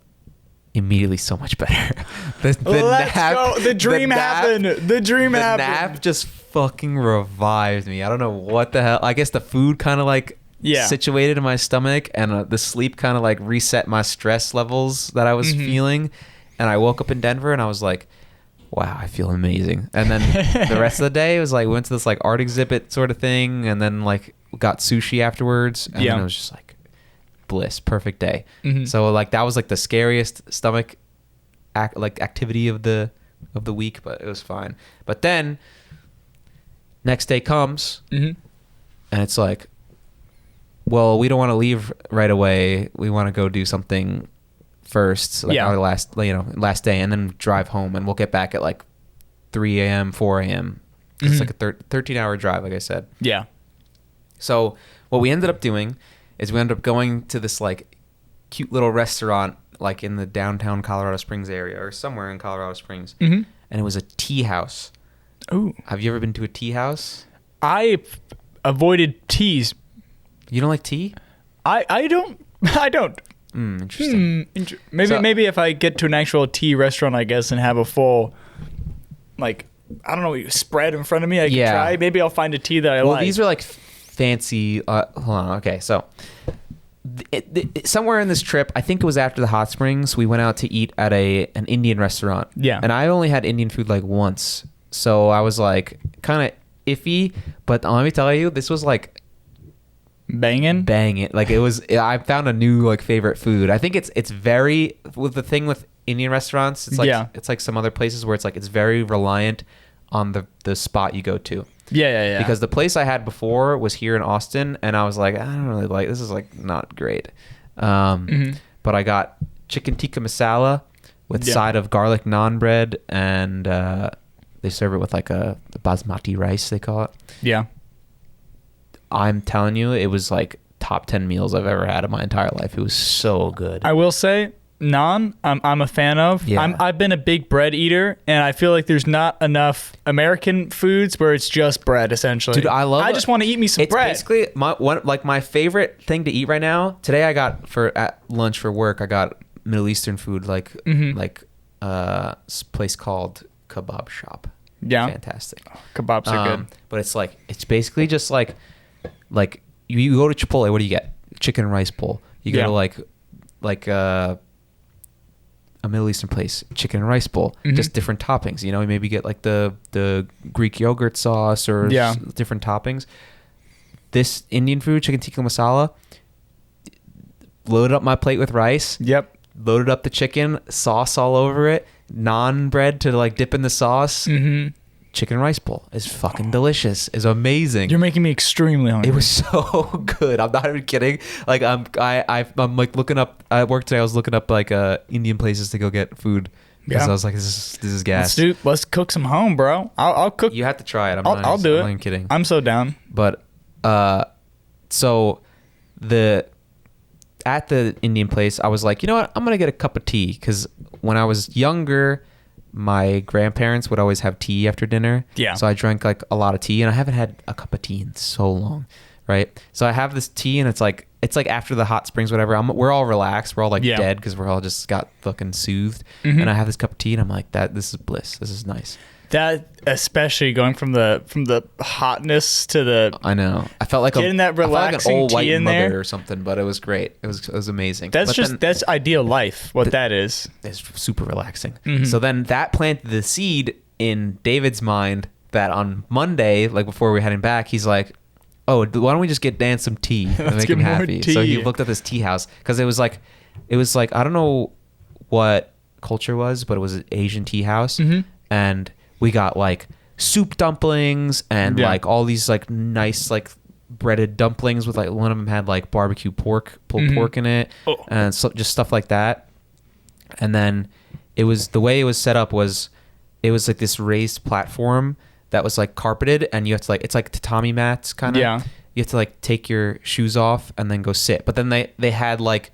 immediately so much better. Let's go. The dream happened. The dream happened. The nap just fucking revived me. I don't know what the hell. I guess the food kind of like situated in my stomach, and the sleep kind of like reset my stress levels that I was feeling. And I woke up in Denver, and I was like, wow, I feel amazing. And then the rest of the day, it was like, we went to this like art exhibit sort of thing, and then like got sushi afterwards. And then it was just like bliss, perfect day. So like that was like the scariest stomach activity of the week, but it was fine. But then next day comes, and it's like, well, we don't want to leave right away. We want to go do something first, like our last day, and then drive home, and we'll get back at like 3 a.m., 4 a.m. It's like a 13-hour drive, like I said. Yeah. So what we ended up doing is we ended up going to this like cute little restaurant like in the downtown Colorado Springs area, or somewhere in Colorado Springs. And it was a tea house. Oh. Have you ever been to a tea house? I avoided teas. You don't like tea? I don't. Interesting. Maybe if I get to an actual tea restaurant, I guess, and have a full, like, I don't know, spread in front of me, I can try. Maybe I'll find a tea that I like. Well, these are like fancy. Hold on. Okay, so somewhere in this trip, I think it was after the hot springs, we went out to eat at an Indian restaurant. Yeah. And I only had Indian food like once, so I was like kind of iffy. But let me tell you, this was like banging. Like it was. I found a new like favorite food. I think it's very, with the thing with Indian restaurants, it's like it's like some other places where it's like it's very reliant on the spot you go to. Yeah. Because the place I had before was here in Austin, and I was like, I don't really like this. Is like not great. But I got chicken tikka masala with side of garlic naan bread, and they serve it with like a basmati rice, they call it. Yeah. I'm telling you, it was like top 10 meals I've ever had in my entire life. It was so good. I will say, naan, I'm a fan of. Yeah. I've been a big bread eater, and I feel like there's not enough American foods where it's just bread, essentially. Dude, I just want to eat me some bread. It's basically my favorite thing to eat right now. Today I got at lunch for work, I got Middle Eastern food, like a place called Kebab Shop. Yeah. Fantastic. Oh, kebabs are good. But it's basically just like you go to Chipotle, what do you get? Chicken and rice bowl. You go to like a Middle Eastern place, chicken and rice bowl, just different toppings. You maybe get like the Greek yogurt sauce or different toppings. This Indian food, chicken tikka masala, loaded up my plate with rice. Yep. Loaded up the chicken, sauce all over it, naan bread to like dip in the sauce. Mm-hmm. Chicken and rice bowl is fucking delicious. Is amazing. You're making me extremely hungry. It was so good. I'm not even kidding. Like I'm like looking up. At work today, I was looking up like Indian places to go get food because I was like, this is gas. Let's cook some home, bro. I'll cook. You have to try it. I'll do it. I'm not even kidding. I'm so down. But so at the Indian place, I was like, you know what? I'm gonna get a cup of tea because when I was younger, my grandparents would always have tea after dinner. Yeah. So I drank like a lot of tea, and I haven't had a cup of tea in so long, right? So I have this tea, and it's like after the hot springs, whatever. We're all relaxed, we're all like dead because we're all just got fucking soothed. And I have this cup of tea, and I'm like, this is bliss. This is nice. That, especially going from the hotness to the, I know. I felt like getting that relaxing an old tea white in mother there or something, but it was great. It was amazing. That's ideal life. That is. It's super relaxing. So then that planted the seed in David's mind that on Monday, like before we were heading back, he's like, "Oh, why don't we just get Dan some tea and make him happy?" Tea. So he looked up this tea house because it was like I don't know what culture it was, but it was an Asian tea house, and we got like soup dumplings and like all these like nice like breaded dumplings with like one of them had like barbecue pulled pork in it and so just stuff like that. And then it was the way it was set up was it was like this raised platform that was like carpeted, and you have to like it's like tatami mats kind of. Yeah. You have to like take your shoes off and then go sit. But then they had like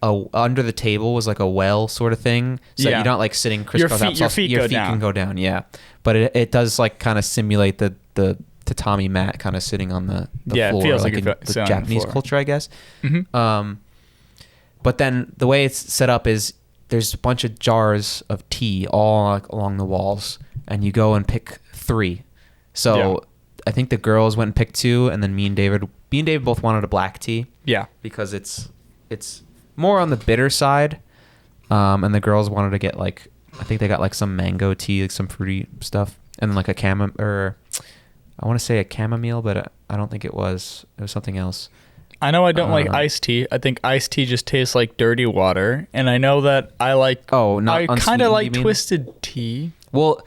under the table was like a well sort of thing, so you're not like sitting crisscross. Your feet can go down. Yeah, but it does like kind of simulate the tatami mat kind of sitting on the floor, it feels like in the Japanese culture, I guess. But then the way it's set up is there's a bunch of jars of tea all like along the walls, and you go and pick 3. So I think the girls went and picked 2, and then me and David both wanted a black tea. Yeah, because it's more on the bitter side, and the girls wanted to get like I think they got like some mango tea, like some fruity stuff, and then like a I want to say a chamomile, but I don't think it was. It was something else. I know I don't like iced tea. I think iced tea just tastes like dirty water, and I know that I like. I kind of like twisted tea. Well.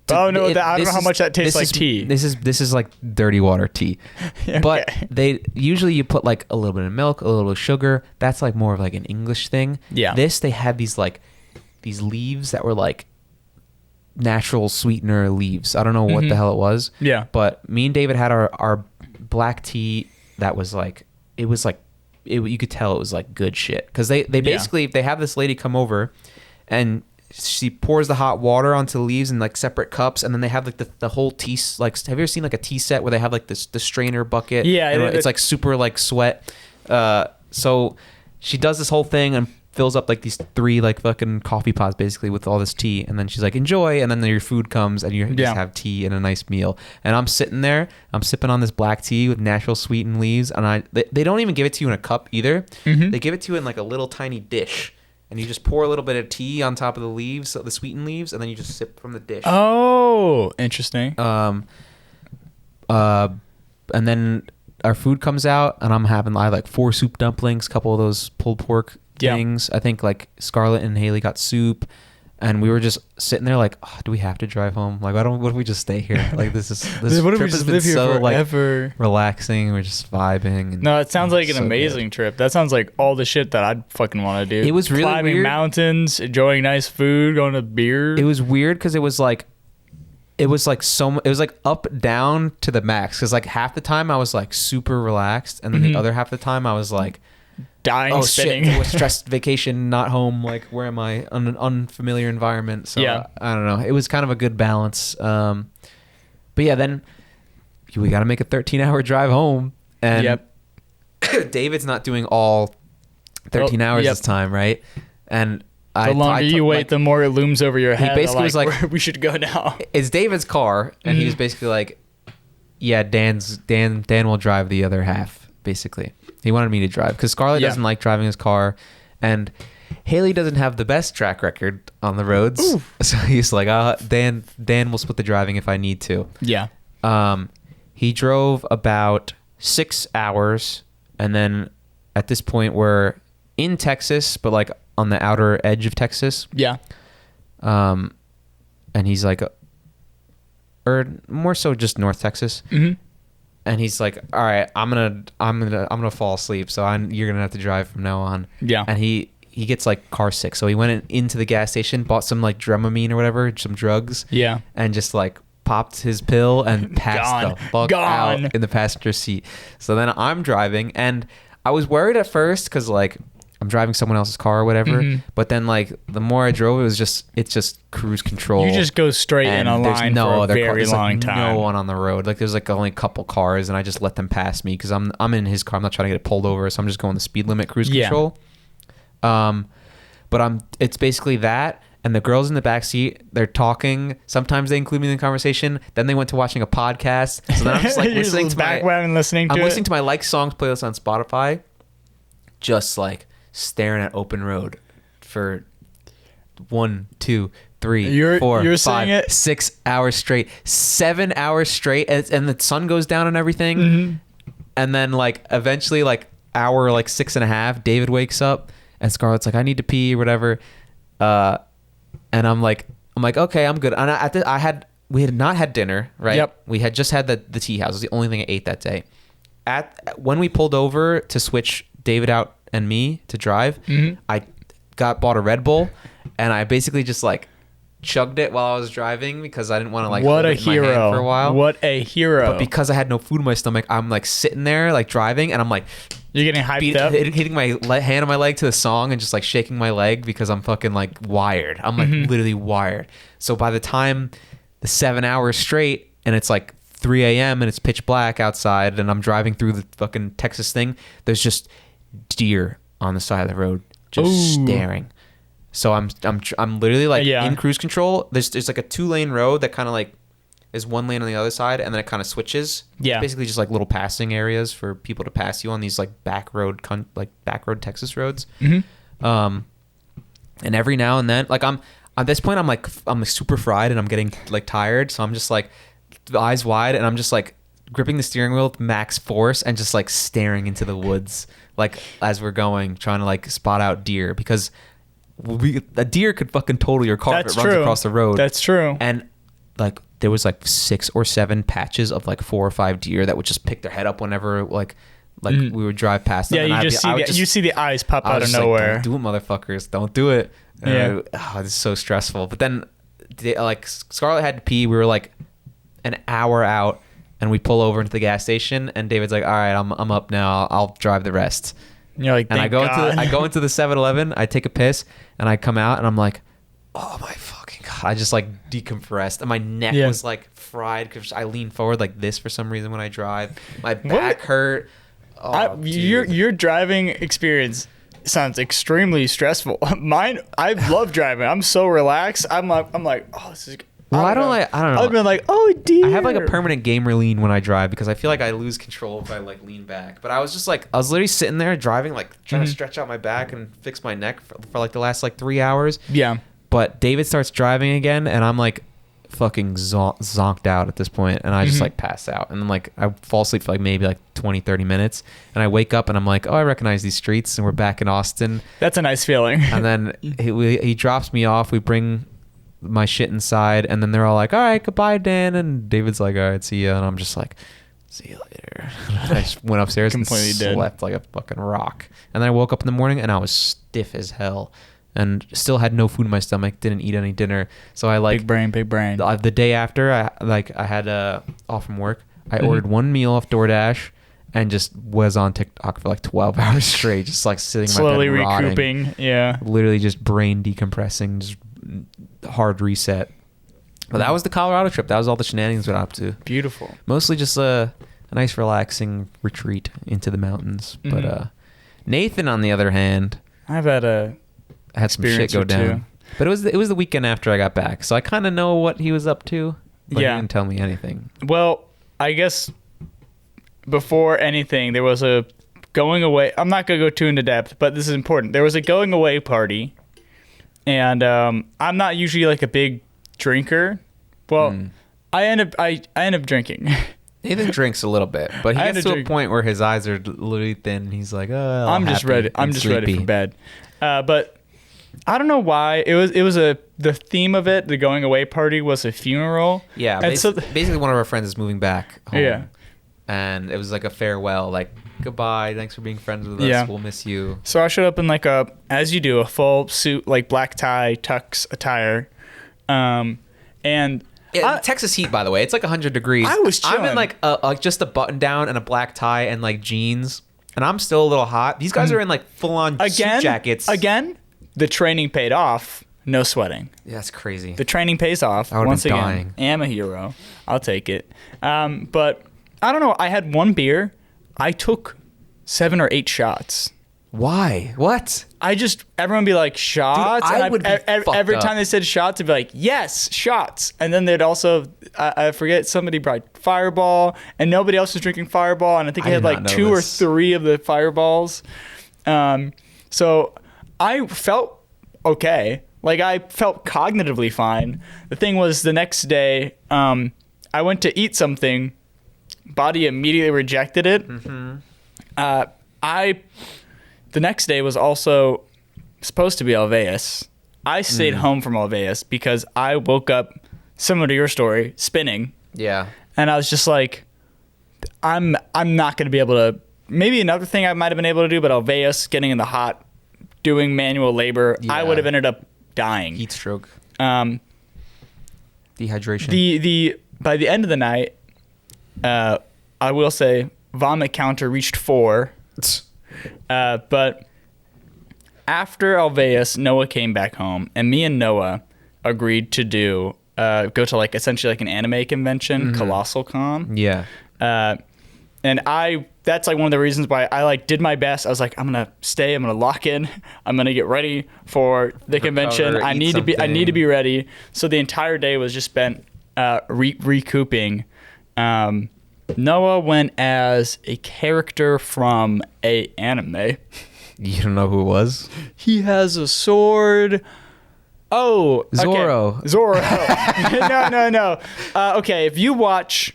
I don't know how much that tastes like tea. This is like dirty water tea. Okay. But they usually you put like a little bit of milk, a little bit of sugar. That's like more of like an English thing. Yeah. They had these leaves that were like natural sweetener leaves. I don't know what the hell it was. Yeah. But me and David had our black tea that was like you could tell it was like good shit because they basically they have this lady come over and she pours the hot water onto the leaves in like separate cups, and then they have like the whole tea. Like, have you ever seen like a tea set where they have like the strainer bucket? Yeah, it's like super like sweat. So she does this whole thing and fills up like these 3 like fucking coffee pots basically with all this tea, and then she's like enjoy, and then your food comes and you just have tea and a nice meal. And I'm sitting there, I'm sipping on this black tea with natural sweetened leaves, and they don't even give it to you in a cup either. They give it to you in like a little tiny dish. And you just pour a little bit of tea on top of the leaves, the sweetened leaves, and then you just sip from the dish. Oh, interesting. And then our food comes out, and I had like 4 soup dumplings, a couple of those pulled pork things. I think like Scarlett and Haley got soup, and we were just sitting there like, do we have to drive home? Like, what if we just stay here? Like, this trip has been so like relaxing. We're just vibing. No, it sounds like an amazing trip. That sounds like all the shit that I'd fucking want to do. It was really climbing weird. Mountains, enjoying nice food, going to beer. It was weird because it was like up down to the max. Because like half the time I was like super relaxed, and then the other half the time I was like dying, spinning. Shit, stressed vacation, not home. Like, where am I? On an unfamiliar environment. So I don't know. It was kind of a good balance. But yeah, then we got to make a 13-hour drive home, and David's not doing all 13 hours this time, right? And the longer you wait, the more it looms over your head. He basically was like, we should go now. It's David's car, and he was basically like, yeah, Dan will drive the other half, basically. He wanted me to drive because Scarlett doesn't like driving his car, and Haley doesn't have the best track record on the roads. Ooh. So he's like, Dan will split the driving if I need to. Yeah. He drove about 6 hours, and then at this point we're in Texas, but like on the outer edge of Texas. Yeah. And he's like, or more so just North Texas. Mm-hmm. And he's like, all right, I'm gonna fall asleep. So you're gonna have to drive from now on. Yeah. And he gets like car sick. So he went into the gas station, bought some like Dramamine or whatever, some drugs. Yeah. And just like popped his pill and passed the fuck out in the passenger seat. So then I'm driving, and I was worried at first because like I'm driving someone else's car or whatever. Mm-hmm. But then like the more I drove, it's just cruise control. You just go straight in a line for a very long time. No one on the road. Like there's like only a couple cars, and I just let them pass me because I'm in his car. I'm not trying to get pulled over, so I'm just going the speed limit cruise control. But it's basically that. And the girls in the back seat, they're talking. Sometimes they include me in the conversation. Then they went to watching a podcast. So then I'm just like listening to I'm listening to my like songs playlist on Spotify, just like staring at open road for 1, 2, 3, 4, 5, 6 hours straight, 7 hours straight, and the sun goes down and everything. Mm-hmm. And then like eventually like hour like 6.5, David wakes up and Scarlett's like, I need to pee or whatever. And I'm like, okay, I'm good. And we had not had dinner, right? Yep. We had just had the tea house. It was the only thing I ate that day. When we pulled over to switch David out and me to drive, mm-hmm. I bought a Red Bull, and I basically just like chugged it while I was driving because I didn't want to like hold it in my hand for a while. What a hero. But because I had no food in my stomach, I'm like sitting there like driving, and I'm like, you're getting hyped up, hitting my hand on my leg to the song and just like shaking my leg because I'm fucking like wired. I'm like mm-hmm. literally wired. So by the time the 7 hours straight and it's like 3 a.m. and it's pitch black outside and I'm driving through the fucking Texas thing, there's just deer on the side of the road just staring. So I'm literally like in cruise control. There's like a 2-lane road that kind of like is one lane on the other side, and then it kind of switches. Yeah, basically just like little passing areas for people to pass you on these like back road Texas roads. Mm-hmm. And every now and then, like I'm at this point, I'm super fried and I'm getting like tired, so I'm just like eyes wide and I'm just like gripping the steering wheel with max force and just like staring into the woods, like as we're going, trying to like spot out deer because a deer could fucking total your car if it runs across the road. That's true. And like there was like 6 or 7 patches of like 4 or 5 deer that would just pick their head up whenever like we would drive past them. Yeah, you see the eyes pop out of nowhere. Like, don't do it, motherfuckers! Don't do it. Yeah, this is so stressful. But then, like Scarlett had to pee. We were like an hour out, and we pull over into the gas station, and David's like, "All right, I'm up now. I'll drive the rest." And you're like, and I go into the 7-Eleven. I take a piss, and I come out, and I'm like, "Oh my fucking god!" I just like decompressed, and my neck was like fried because I lean forward like this for some reason when I drive. My back hurt. Oh, your driving experience sounds extremely stressful. Mine, I love driving. I'm so relaxed. I'm like, oh, this is. Well, I don't know. I've been like, oh dear. I have like a permanent gamer lean when I drive because I feel like I lose control if I like lean back. But I was just like, I was literally sitting there driving, like trying to stretch out my back and fix my neck for like the last like 3 hours. Yeah. But David starts driving again, and I'm like fucking zonked out at this point, and I just like pass out, and then like I fall asleep for like maybe like 20-30 minutes, and I wake up and I'm like, oh, I recognize these streets, and we're back in Austin. That's a nice feeling. And then he drops me off, we bring my shit inside, and then they're all like, all right, goodbye, Dan, and David's like, all right, see ya, and I'm just like, see you later. I just went upstairs completely and slept like a fucking rock, and then I woke up in the morning and I was stiff as hell and still had no food in my stomach, didn't eat any dinner. So I like... Big brain. The day after, I had off from work. I ordered one meal off DoorDash and just was on TikTok for like 12 hours straight, just like sitting in my bed slowly rotting. recouping, yeah. Literally just brain decompressing, just hard reset. But that was the Colorado trip. That was all the shenanigans we got up to. Beautiful. Mostly just a nice relaxing retreat into the mountains. But Nathan, on the other hand... I've had some shit go down, but it was the weekend after I got back, so I kind of know what he was up to, but he didn't tell me anything. Well, I guess before anything, there was a going away. I'm not gonna go too into depth, but this is important. There was a going away party, and I'm not usually like a big drinker. Well, I end up drinking, Nathan drinks a little bit, but he I had gets to to a drink. point where his eyes are literally thin. And he's like, "Oh, I'm just ready. I'm just ready for bed." But I don't know why the theme of it. The going away party was a funeral. Yeah, and basically one of our friends is moving back home. Yeah. And it was like a farewell, like, goodbye, thanks for being friends with us. Yeah. We'll miss you. So I showed up in like as you do, a full suit, like black tie, tux attire, and. Texas heat, by the way, it's like 100 degrees. I was chilling. I'm in like just a button down and a black tie and like jeans, and I'm still a little hot. These guys are in like full on suit jackets. Again, the training paid off. No sweating. Yeah, that's crazy. The training pays off. I would've Once been again, dying. am a hero. I'll take it. But I don't know. I had one beer. I took 7 or 8 shots. Why? What? Everyone would be like, shots? Dude, I and would be every fucked time up. they said shots, I'd be like, yes, shots. And then they'd also, I forget, somebody brought Fireball, and nobody else was drinking Fireball, and I think I I had did like not know 2 or this. 3 of the Fireballs. So I felt okay. Like, I felt cognitively fine. The thing was, the next day, I went to eat something. Body immediately rejected it. Mm-hmm. The next day was also supposed to be Alveus. I stayed home from Alveus because I woke up, similar to your story, spinning. Yeah. And I was just like, I'm not going to be able to. Maybe another thing I might have been able to do, but Alveus, getting in the hot, doing manual labor, I Yeah. would have ended up dying. Heat stroke. Um, Dehydration. By the end of the night, I will say vomit counter reached 4. But after Alveus, Noah came back home, and me and Noah agreed to go to like essentially like an anime convention, Colossal Con. Yeah. And that's like one of the reasons why I like did my best. I was like, I'm gonna stay, I'm gonna lock in, I'm gonna get ready for the convention. I eat need to be something. ready. So the entire day was just spent recouping. Noah went as a character from a anime. You don't know who it was? He has a sword. Oh, okay. Zoro. No. Okay, if you watch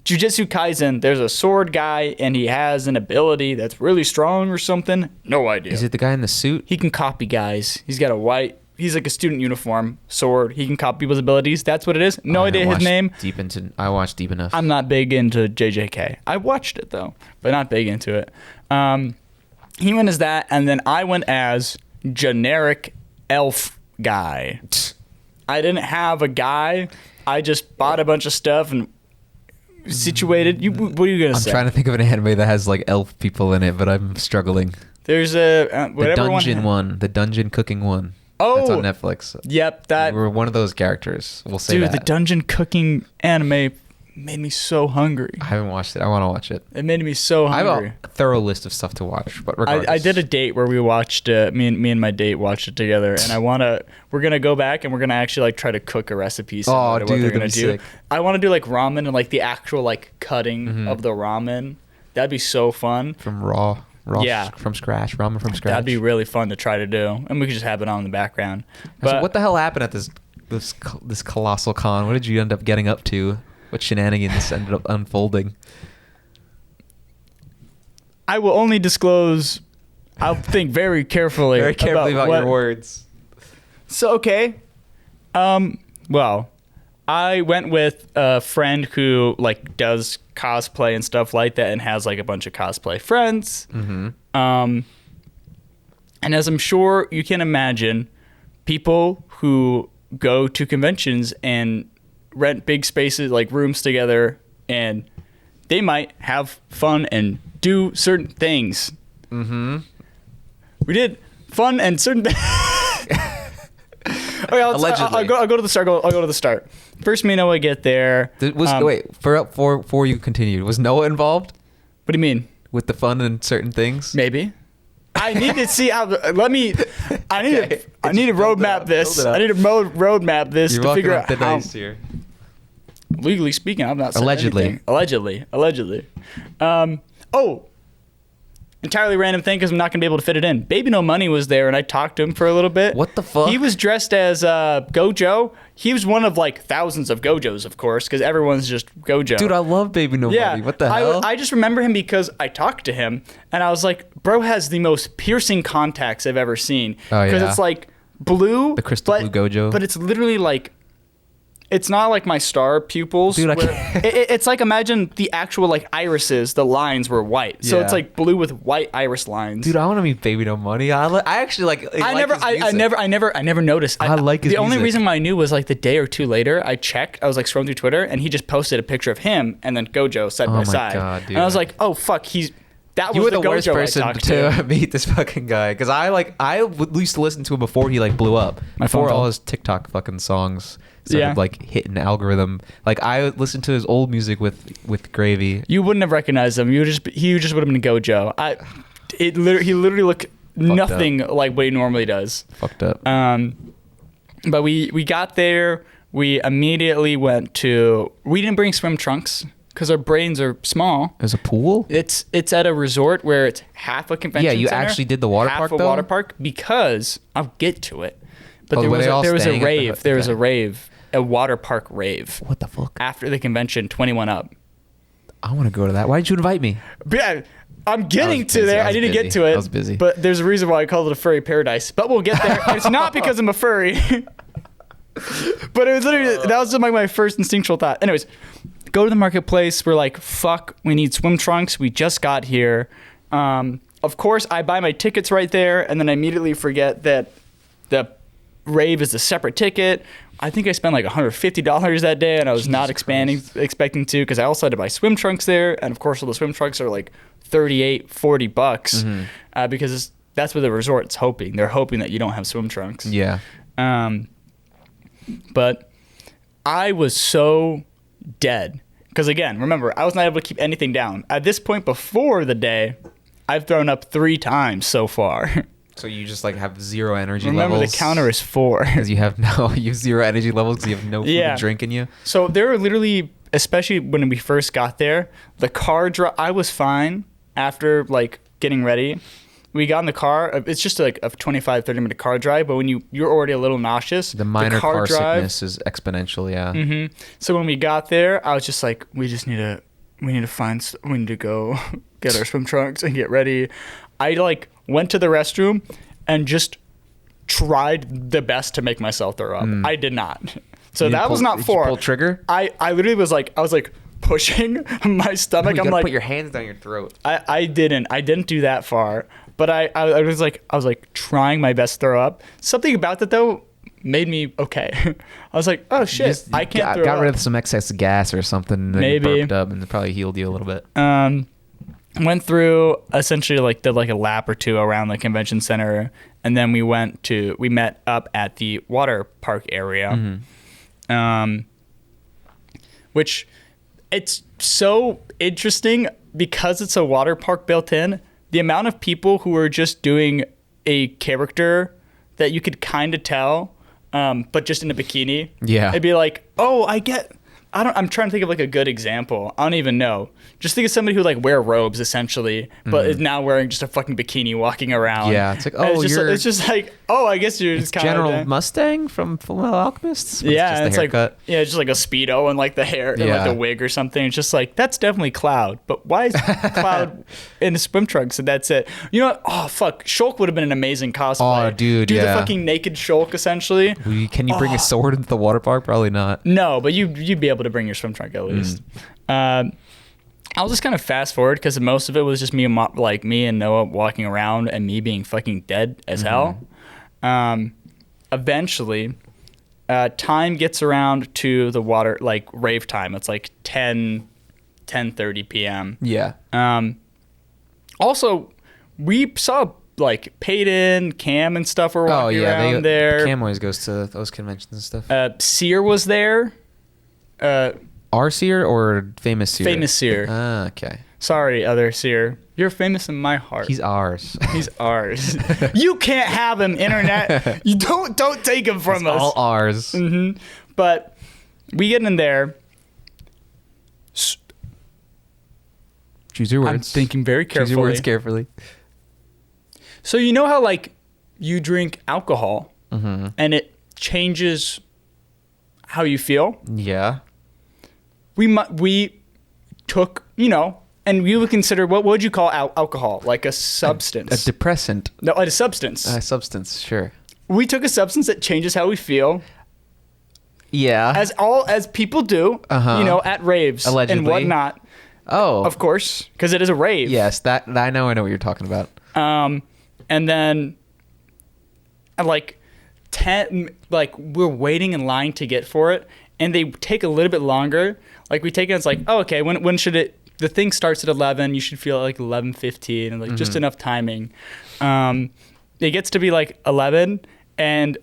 Jujutsu Kaisen, there's a sword guy, and he has an ability that's really strong or something. No idea. Is it the guy in the suit? He can copy guys. He's like a student uniform, sword. He can copy people's abilities. That's what it is. No idea his name. I watched deep enough. I'm not big into JJK. I watched it though, but not big into it. He went as that, and then I went as generic elf guy. I didn't have a guy. I just bought a bunch of stuff and situated. What are you gonna say? I'm trying to think of an anime that has like elf people in it, but I'm struggling. There's a The dungeon one, the dungeon cooking one. Oh, that's on Netflix. Yep, that. We're one of those characters. We'll say Dude, that. the dungeon cooking anime made me so hungry. I haven't watched it. I want to watch it. It made me so I hungry. have a thorough list of stuff to watch, but regardless. I did a date where we watched me and my date watched it together, and we're gonna go back and we're gonna actually like try to cook a recipe similar to what they're gonna that'd be do. sick. I want to do like ramen and like the actual like cutting of the ramen. That'd be so fun. From raw Yeah. from scratch, ramen from scratch. That'd be really fun to try to do, and we could just have it on in the background. But So what the hell happened at this colossal con? What did you end up getting up to? What shenanigans ended up unfolding? I will only disclose. I'll think very carefully. About your words. So okay, well, I went with a friend who like does cosplay and stuff like that, and has like a bunch of cosplay friends. Mm-hmm. And as I'm sure you can imagine, people who go to conventions and rent big spaces like rooms together, and they might have fun and do certain things. Mm-hmm. We did fun and certain things. Okay, Allegedly. I'll go to the start. I'll go to the start. First, me and Noah get there. Wait, before you continued, was Noah involved What do you mean? with the fun and certain things? Maybe. I need to see how. I need to roadmap this. Build it up. I need to roadmap this You're to walking figure on out thin how. ice here. Legally speaking, I'm not saying Allegedly. anything. Allegedly. entirely random thing because I'm not gonna be able to fit it in. Baby No Money was there, and I talked to him for a little bit. What the fuck? He was dressed as Gojo. He was one of like thousands of Gojos, of course, because everyone's just Gojo. Dude, I love Baby No Money. What the hell? I just remember him because I talked to him, and I was like, bro has the most piercing contacts I've ever seen. Oh, because yeah. it's like blue, The crystal blue Gojo. but it's literally like. It's not like my star pupils. Dude, it's like imagine the actual like irises, the lines were white. So Yeah. it's like blue with white iris lines. Dude, I want to meet Baby No Money. I actually like. I never noticed. I like his The only music. reason why I knew was like the day or two later, I checked. I was like scrolling through Twitter, and he just posted a picture of him and then Gojo side by my side. God, dude. And I was like, oh fuck, that You was were the worst Gojo I person talked to meet this fucking guy because I used to listen to him before he like blew up. My phone Before all fell. his TikTok fucking songs started Yeah. like hitting the algorithm. Like I listened to his old music with Gravy. You wouldn't have recognized him. He just would have been Gojo. He literally looked nothing like what he normally does. Fucked up. But we got there. We immediately went to. We didn't bring swim trunks because our brains are small. There's a pool. It's at a resort where it's half a convention Yeah, you center, actually did the water half park, a though? water park because I'll get to it. But Oh, there were was they all a staying at the rave. There was a okay. rave, a water park rave What the fuck? after the convention, 21 up. I want to go to that. Why did you invite me? But yeah, I'm getting I was to busy. there. I I was didn't get busy. to it. I was busy. But there's a reason why I called it a furry paradise. But we'll get there. And it's not because I'm a furry. But it was literally, that was like my first instinctual thought. Anyways, go to the marketplace. We're like, fuck, we need swim trunks. We just got here. Of course, I buy my tickets right there, and then I immediately forget that the rave is a separate ticket. I think I spent like $150 that day, and I was not expecting to because I also had to buy swim trunks there. And of course, all the swim trunks are like $38-$40 because that's what the resort's hoping. They're hoping that you don't have swim trunks. Yeah. But I was so dead because again, remember, I was not able to keep anything down. At this point before the day, I've thrown up 3 times so far. So you just like have zero energy Remember, levels. the counter is 4. Because you have zero energy levels because you have no food Yeah. to drink in you. So there were literally, especially when we first got there, the car drive. I was fine after like getting ready. We got in the car. It's just like a 25, 30-minute car drive. But when you're already a little nauseous, The minor car drive, sickness is exponential. Yeah. Mm-hmm. So when we got there, I was just like, we need to go get our swim trunks and get ready. I like went to the restroom and just tried the best to make myself throw up. I did not. So that was not Did 4. you pull trigger? I literally was like, pushing my stomach. You I'm gotta like, put your hands down your throat. I didn't do that far, but I was like trying my best to throw up. Something about that though made me okay. I was like, oh shit, I can't throw got up. rid of some excess gas or something. And then Maybe. you burped up and it probably healed you a little bit. Went through essentially did a lap or 2 around the convention center, and then we met up at the water park area, which it's so interesting because it's a water park built in. The amount of people who are just doing a character that you could kind of tell, but just in a bikini. Yeah. It'd be like, oh, I'm trying to think of like a good example. I don't even know. Just think of somebody who like wear robes essentially, but is now wearing just a fucking bikini walking around. Yeah, it's like, And it's just like, oh, I guess you're It's just kind General of Mustang from Fullmetal Alchemists. yeah, and it's it's just the haircut. like just like a Speedo and like the hair and like Yeah. the wig or something. It's just like that's definitely Cloud, but why is Cloud in the swim trunks and that's it? You know what? Oh fuck, Shulk would have been an amazing cosplay. Oh, dude, do yeah. the fucking naked Shulk essentially. Can you bring a sword into the water park? Probably not. No, but you'd be able to bring your swim trunk at least. I'll just kind of fast forward because most of it was just me and Noah walking around and me being fucking dead as hell. Eventually, time gets around to the water rave time. It's like 10:30 p.m. Yeah. Also, we saw like Peyton, Cam, and stuff were walking around there. Cam always goes to those conventions and stuff. Sear was there. Our Sear or famous Sear? Famous Sear. Ah, okay. Sorry, other Sear. You're famous in my heart. He's ours. He's ours. You can't have him, internet. You don't take him from us. All ours. But we get in there. Choose your words. I'm thinking very carefully. Choose your words carefully. So you know how like you drink alcohol Mm-hmm. and it changes how you feel? Yeah. We took, and we would consider, what would you call alcohol? Like a substance. A depressant. No, a substance. A substance, sure. We took a substance that changes how we feel. Yeah. As people do, at raves Allegedly. and whatnot. Oh. Of course, because it is a rave. Yes, that I know what you're talking about. And then, like, we're waiting in line to get for it, and they take a little bit longer. Like, we take it, and it's like, oh, okay, when should it? The thing starts at 11. You should feel like 11:15, and like just enough timing. It gets to be like 11, and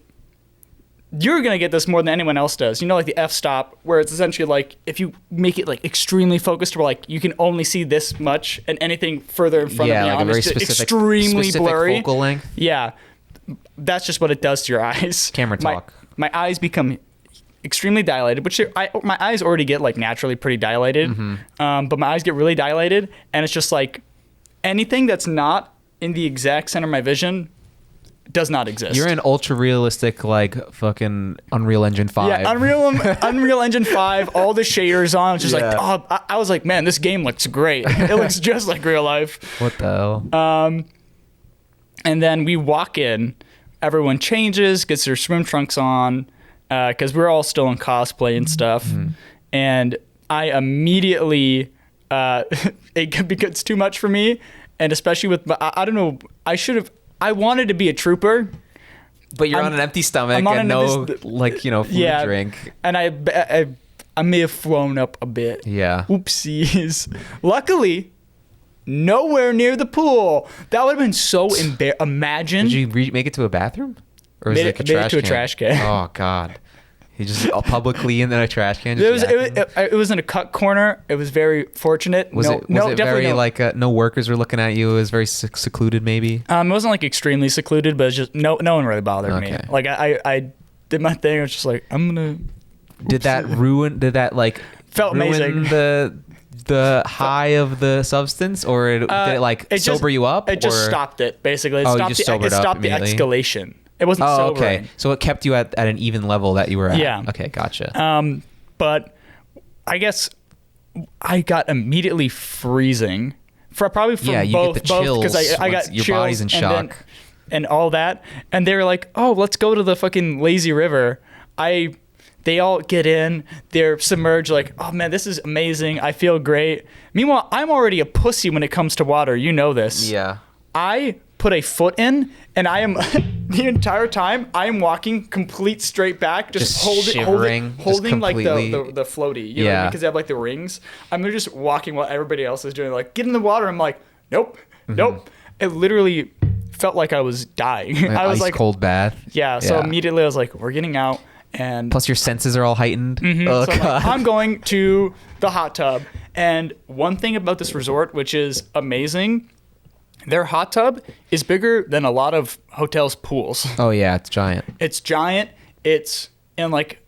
you're gonna get this more than anyone else does. Like the f-stop, where it's essentially like if you make it like extremely focused, where like you can only see this much, and anything further in front of me like a very is just specific, extremely blurry. focal length. Yeah, that's just what it does to your eyes. Camera talk. My eyes become extremely dilated, which my eyes already get like naturally pretty dilated, but my eyes get really dilated, and it's just like anything that's not in the exact center of my vision does not exist. You're in ultra realistic, like fucking Unreal Engine 5. Yeah, Unreal Engine 5, all the shaders on. It's just like, I was like, man, this game looks great. It looks just like real life. What the hell? And then we walk in, everyone changes, gets their swim trunks on, because we're all still in cosplay and stuff. And I immediately, it becomes too much for me. And especially with, I don't know, I wanted to be a trooper. But you're on an empty stomach and no, food, drink. And I may have thrown up a bit. Yeah. Oopsies. Luckily, nowhere near the pool. That would have been so embarrassing. Imagine. Did you make it to a bathroom? Or was it like a trash can? Oh, God. He just publicly in a trash can. It was in a cut corner. It was very fortunate. Was it very like no workers were looking at you? It was very secluded, maybe. It wasn't like extremely secluded, but it's just no one really bothered me. Like I did my thing. I was just like, I'm gonna. Did that like felt ruin amazing. the high of the substance, or did it like sober you up? It just stopped it basically. It stopped the escalation. It wasn't sobering. Okay. So it kept you at an even level that you were at. Yeah. Okay, gotcha. But I guess I got immediately freezing. Probably from you both, get the chills because I got your chills body's in shock. And all that. And they were like, oh, let's go to the fucking lazy river. They all get in. They're submerged like, oh, man, this is amazing. I feel great. Meanwhile, I'm already a pussy when it comes to water. You know this. Yeah. I put a foot in, and I am the entire time I am walking complete straight back, just holding like the floaty, you know what I mean? Because they have like the rings. I'm just walking while everybody else is doing like get in the water. I'm like, nope. It literally felt like I was dying. I was like cold bath. Yeah. So immediately I was like, we're getting out, and plus your senses are all heightened. Oh, so I'm going to the hot tub, and one thing about this resort, which is amazing. Their hot tub is bigger than a lot of hotels' pools. Oh, yeah. It's giant. And like,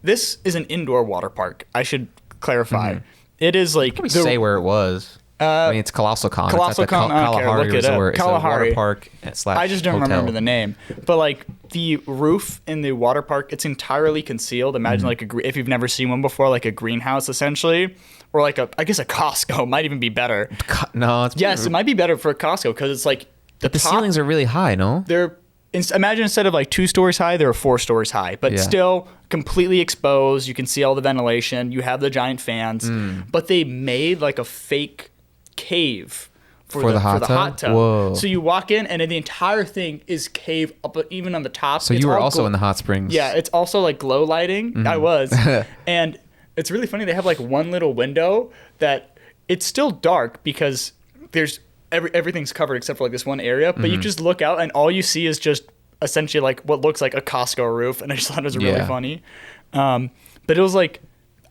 this is an indoor water park. I should clarify. It is like... say where it was. I mean, it's Colossal Con. It's at the Kalahari Resort. Kalahari. It's a water park / I just don't remember the name. But like, the roof in the water park, it's entirely concealed. Imagine like if you've never seen one before, like a greenhouse essentially. Or like I guess a Costco might even be better. No, it might be better for a Costco because it's like the ceilings are really high. No, imagine instead of like 2 stories high, they're 4 stories high, but still completely exposed. You can see all the ventilation. You have the giant fans, but they made like a fake cave for the hot tub. Whoa. So you walk in, and the entire thing is cave up, even on the top. So you were also in the hot springs. Yeah, it's also like glow lighting. I was, and. It's really funny. They have like one little window that it's still dark because there's everything's covered except for like this one area. But you just look out and all you see is just essentially like what looks like a Costco roof. And I just thought it was really funny. But it was like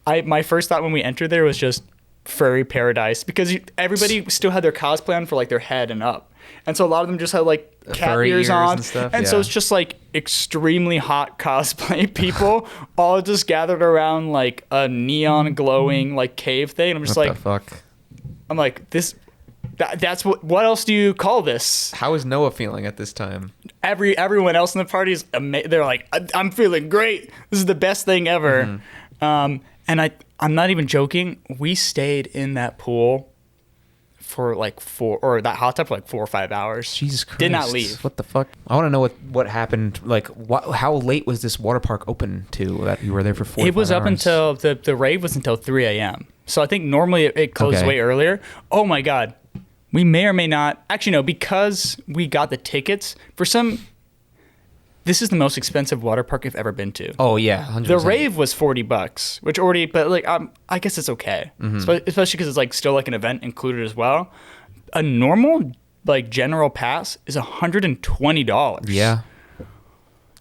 my first thought when we entered there was just furry paradise because everybody still had their cosplay on for like their head and up. And so a lot of them just had like cat ears on. And stuff, and so it's just like extremely hot cosplay people all just gathered around like a neon glowing like cave thing. And I'm just what like, the fuck? I'm like, that's what else do you call this? How is Noah feeling at this time? Everyone else in the party is they're like, I'm feeling great. This is the best thing ever. And I'm not even joking. We stayed in that pool for like that hot tub for like 4 or 5 hours. Jesus Christ. Did not leave. What the fuck? I want to know what happened. Like, how late was this water park open to that you were there for 4 It was hours? up until the rave was until 3 a.m. So I think normally it closes way earlier. Oh my God. We may or may not. Actually, no, because we got the tickets for some. This is the most expensive water park I've ever been to. Oh yeah, 100%. The rave was $40, which already, but like I guess it's okay, especially because it's like still like an event included as well. A normal like general pass is $120. Yeah.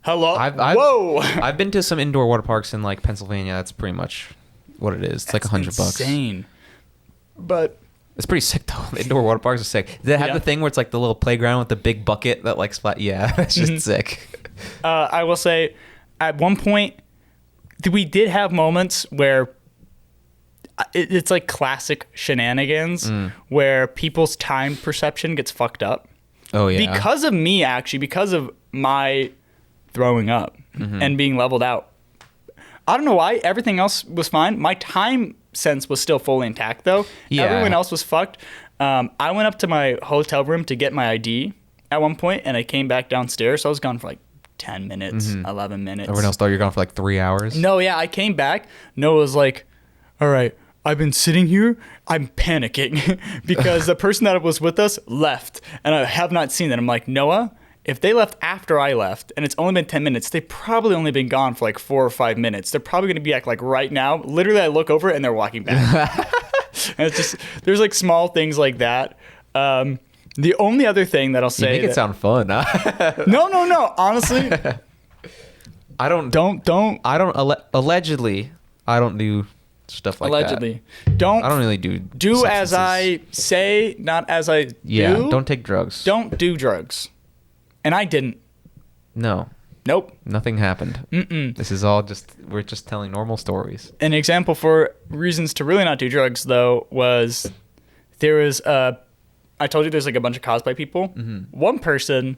Hello. Whoa. I've been to some indoor water parks in like Pennsylvania. That's pretty much what it is. It's like $100. Insane. But it's pretty sick though. The indoor water parks are sick. Do they have the thing where it's like the little playground with the big bucket that like splat? Yeah, that's just sick. I will say, at one point, we did have moments where it's like classic shenanigans where people's time perception gets fucked up. Oh yeah. Because of me, actually, because of my throwing up and being leveled out. I don't know why. Everything else was fine. My time sense was still fully intact, though. Yeah. Everyone else was fucked. I went up to my hotel room to get my ID at one point, and I came back downstairs. So I was gone for like 10 minutes, 11 minutes. Everyone else thought you were gone for like 3 hours? No, yeah. I came back. Noah was like, all right, I've been sitting here. I'm panicking because the person that was with us left, and I have not seen them. I'm like, Noah, if they left after I left, and it's only been 10 minutes, they've probably only been gone for like 4 or 5 minutes. They're probably going to be like right now. Literally, I look over and they're walking back. And it's just, there's like small things like that. The only other thing that I'll say. You make it sound fun, huh? No. Honestly. Allegedly, I don't do stuff like allegedly. that. I don't really do substances. As I say, not as I do. Yeah, don't take drugs. Don't do drugs. And I didn't. No. Nope. Nothing happened. This is all we're just telling normal stories. An example for reasons to really not do drugs, though, was there was, I told you there's like a bunch of cosplay people. One person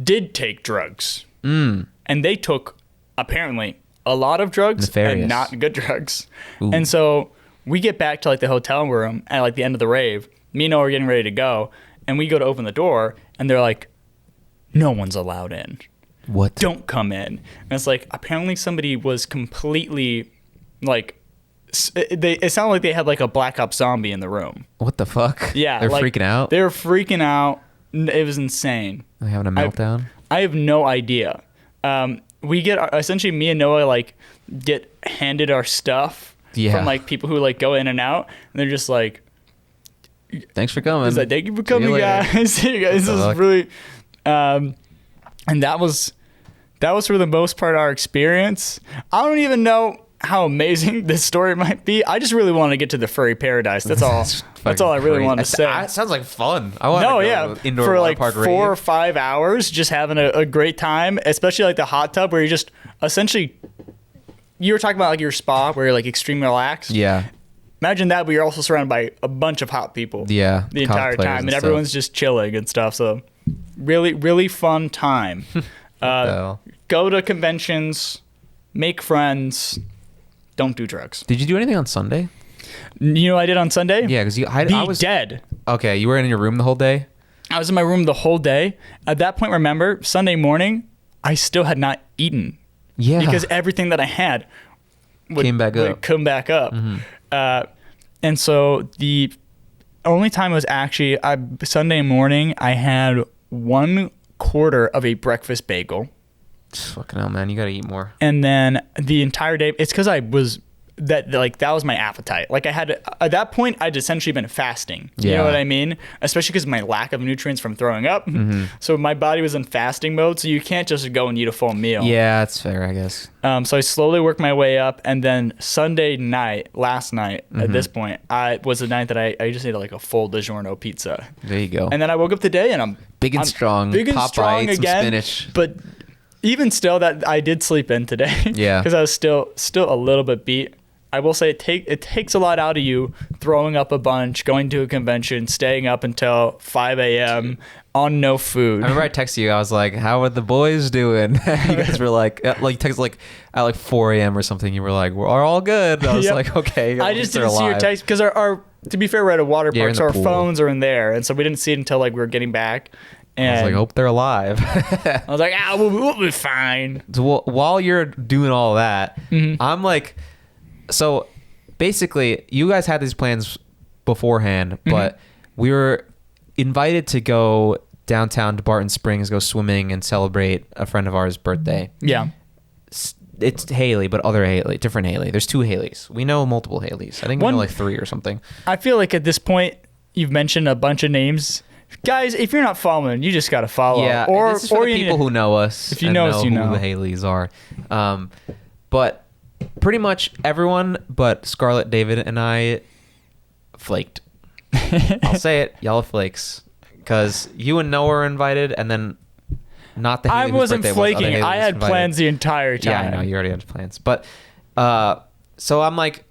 did take drugs. And they took, apparently, a lot of drugs and not good drugs. Ooh. And so we get back to like the hotel room at like the end of the rave. Me and Noah are getting ready to go. And we go to open the door, and they're like, no one's allowed in. What? Don't come in. And it's like, apparently somebody was completely, like, it sounded like they had, like, a Black Ops zombie in the room. What the fuck? Yeah. They're freaking out? They were freaking out. It was insane. Are they having a meltdown? I have no idea. We get, essentially, me and Noah, like, get handed our stuff from, like, people who, like, go in and out. And they're just like, thanks for coming. He's like, thank you for coming, guys. See you guys. This is really... and that was for the most part our experience. I don't even know how amazing this story might be. I just really want to get to the furry paradise. That's all. That's all I really wanted to say. It sounds like fun. I want to go to indoor for water like park 4 or 5 hours, just having a great time. Especially like the hot tub where you just essentially, you were talking about like your spa where you're like extremely relaxed. Yeah. Imagine that, but you're also surrounded by a bunch of hot people. Yeah. The entire time, and everyone's just chilling and stuff. So. Really, really fun time. Go to conventions, make friends, don't do drugs. Did you do anything on Sunday? You know what I did on Sunday? Yeah, because I was dead. Okay, you were in your room the whole day? I was in my room the whole day. At that point, remember, Sunday morning, I still had not eaten. Yeah. Because everything that I had would come back up. And so the only time was actually Sunday morning, I had 1/4 of a breakfast bagel. Fucking hell, man. You got to eat more. And then the entire day, it's because I was, that was my appetite. Like I had, at that point, I'd essentially been fasting. You know what I mean? Especially because of my lack of nutrients from throwing up. So my body was in fasting mode. So you can't just go and eat a full meal. Yeah, that's fair, I guess. So I slowly worked my way up. And then Sunday night, last night, at this point, was the night that I just ate like a full DiGiorno pizza. There you go. And then I woke up today and I'm big and strong. Big and strong again. Some spinach. But even still, that I did sleep in today. Yeah. Because I was still a little bit beat. I will say it takes a lot out of you throwing up a bunch, going to a convention, staying up until 5 a.m. on no food. I remember I texted you. I was like, "How are the boys doing?" You guys were like text like at like 4 a.m. or something. You were like, "We're all good." I was like, "Okay." I just didn't see your text because our to be fair, we're at a water park, so our phones are in there, and so we didn't see it until like we were getting back. And I was like, "Hope they're alive." I was like, we'll be fine. So while you're doing all that, I'm like, so basically, you guys had these plans beforehand, but we were invited to go downtown to Barton Springs, go swimming and celebrate a friend of ours' birthday. Yeah. It's Haley, but other Haley, different Haley. There's 2 Haleys. We know multiple Haleys. I think we know like 3 or something. I feel like at this point, you've mentioned a bunch of names. Guys, if you're not following, you just got to follow. Yeah, or this is for the people who know us. If you know us, you know who the Haleys are. But pretty much everyone but Scarlett, David, and I flaked. I'll say it. Y'all are flakes. Because you and Noah were invited, and then not the Haley I wasn't flaking. I had invited. Plans the entire time. Yeah, I know. You already had plans. But so I'm like,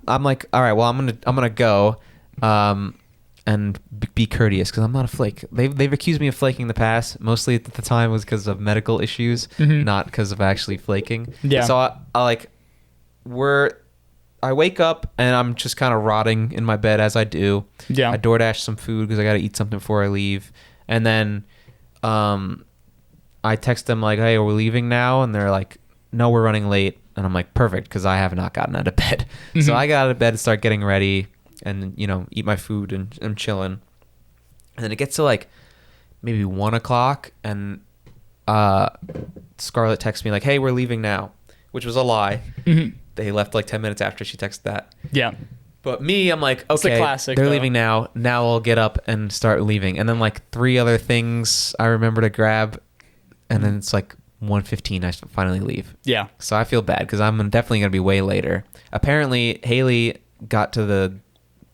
all right, well, I'm gonna go and be courteous because I'm not a flake. They've accused me of flaking in the past. Mostly at the time was because of medical issues, not because of actually flaking. Yeah. So I wake up and I'm just kind of rotting in my bed as I do. Yeah. I DoorDash some food because I got to eat something before I leave. And then I text them like, "Hey, are we leaving now?" And they're like, "No, we're running late." And I'm like, "Perfect," because I have not gotten out of bed. So I got out of bed and start getting ready and, eat my food and I'm chilling. And then it gets to like maybe 1 o'clock and Scarlett texts me like, "Hey, we're leaving now," which was a lie. They left like 10 minutes after she texted that. Yeah. But me, I'm like, It's the okay, classic, they're though. leaving now. Now I'll get up and start leaving. And then like 3 other things I remember to grab. And then it's like 1:15. I finally leave. Yeah. So I feel bad because I'm definitely going to be way later. Apparently, Haley got to the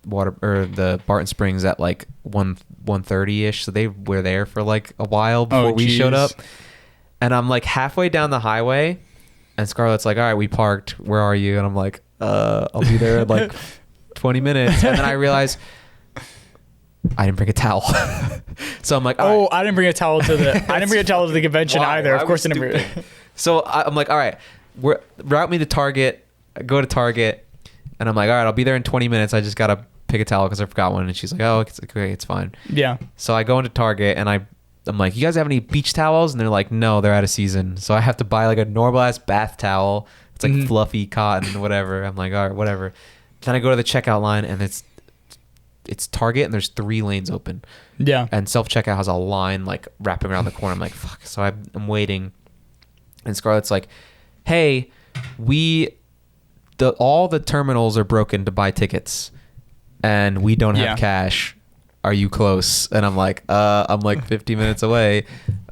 Barton Springs at like 1:30ish. So they were there for like a while before we showed up. And I'm like halfway down the highway. And Scarlett's like, "All right, we parked. Where are you?" And I'm like, "I'll be there in like 20 minutes." And then I realize I didn't bring a towel. So I'm like, "Oh, right. I didn't bring a towel to the convention either." Of course I didn't bring it. So I'm like, "All right, route me to Target." I go to Target and I'm like, "All right, I'll be there in 20 minutes. I just got to pick a towel because I forgot one." And she's like, "Oh, it's okay, it's fine." Yeah. So I go into Target and I'm like, "You guys have any beach towels?" And they're like, "No, they're out of season." So I have to buy like a normal ass bath towel. It's like fluffy cotton, whatever. I'm like, all right, whatever. Then I go to the checkout line and it's Target and there's 3 lanes open. Yeah. And self-checkout has a line like wrapping around the corner. I'm like, fuck. So I'm waiting. And Scarlett's like, "Hey, all the terminals are broken to buy tickets and we don't have cash. Are you close?" And I'm like 50 minutes away.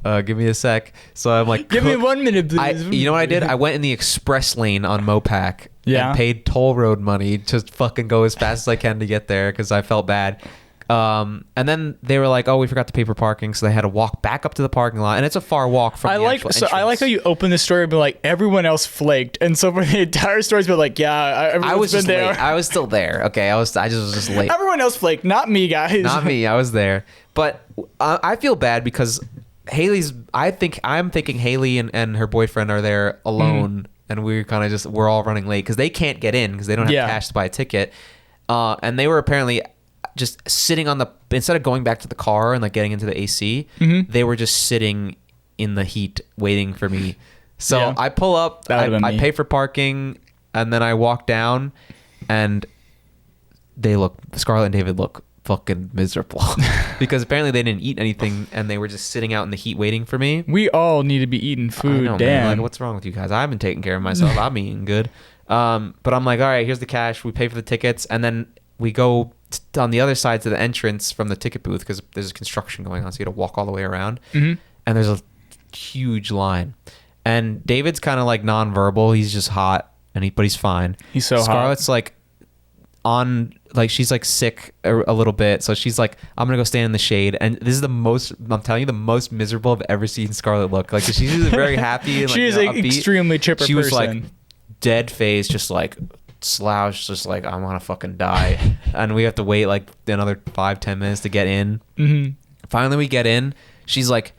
Give me a sec. So I'm like, "Give me 1 minute, please." You know what I did? I went in the express lane on Mopac and paid toll road money to fucking go as fast as I can to get there because I felt bad. And then they were like, "Oh, we forgot to pay for parking," so they had to walk back up to the parking lot, and it's a far walk from the actual entrance. I like how you open the story and be like, everyone else flaked, and so for the entire story's been like, "Yeah, I was just there." late. I was still there. Okay, I was just late. Everyone else flaked, not me, guys. Not me. I was there, but I feel bad because I'm thinking Haley and her boyfriend are there alone, and we're all running late because they can't get in because they don't have cash to buy a ticket, and they were apparently just sitting instead of going back to the car and like getting into the AC, they were just sitting in the heat waiting for me. So I pull up, I pay for parking, and then I walk down, and Scarlett and David look fucking miserable because apparently they didn't eat anything and they were just sitting out in the heat waiting for me. We all need to be eating food. I know, damn. Man, like, what's wrong with you guys? I've been taking care of myself. I'm eating good. But I'm like, all right, here's the cash. We pay for the tickets, and then we go on the other side to the entrance from the ticket booth because there's construction going on, so you got to walk all the way around. And there's a huge line. And David's kind of like nonverbal. He's just hot, but he's fine. He's so hot. Scarlett's like she's like sick a little bit, so she's like, "I'm gonna go stand in the shade." And this is I'm telling you, the most miserable I've ever seen Scarlett look. Like she's very happy and like, she is an extremely chipper person. She was like, dead face, just like slouched, just like I want to fucking die. And we have to wait like another 5-10 minutes to get in. Finally we get in. She's like,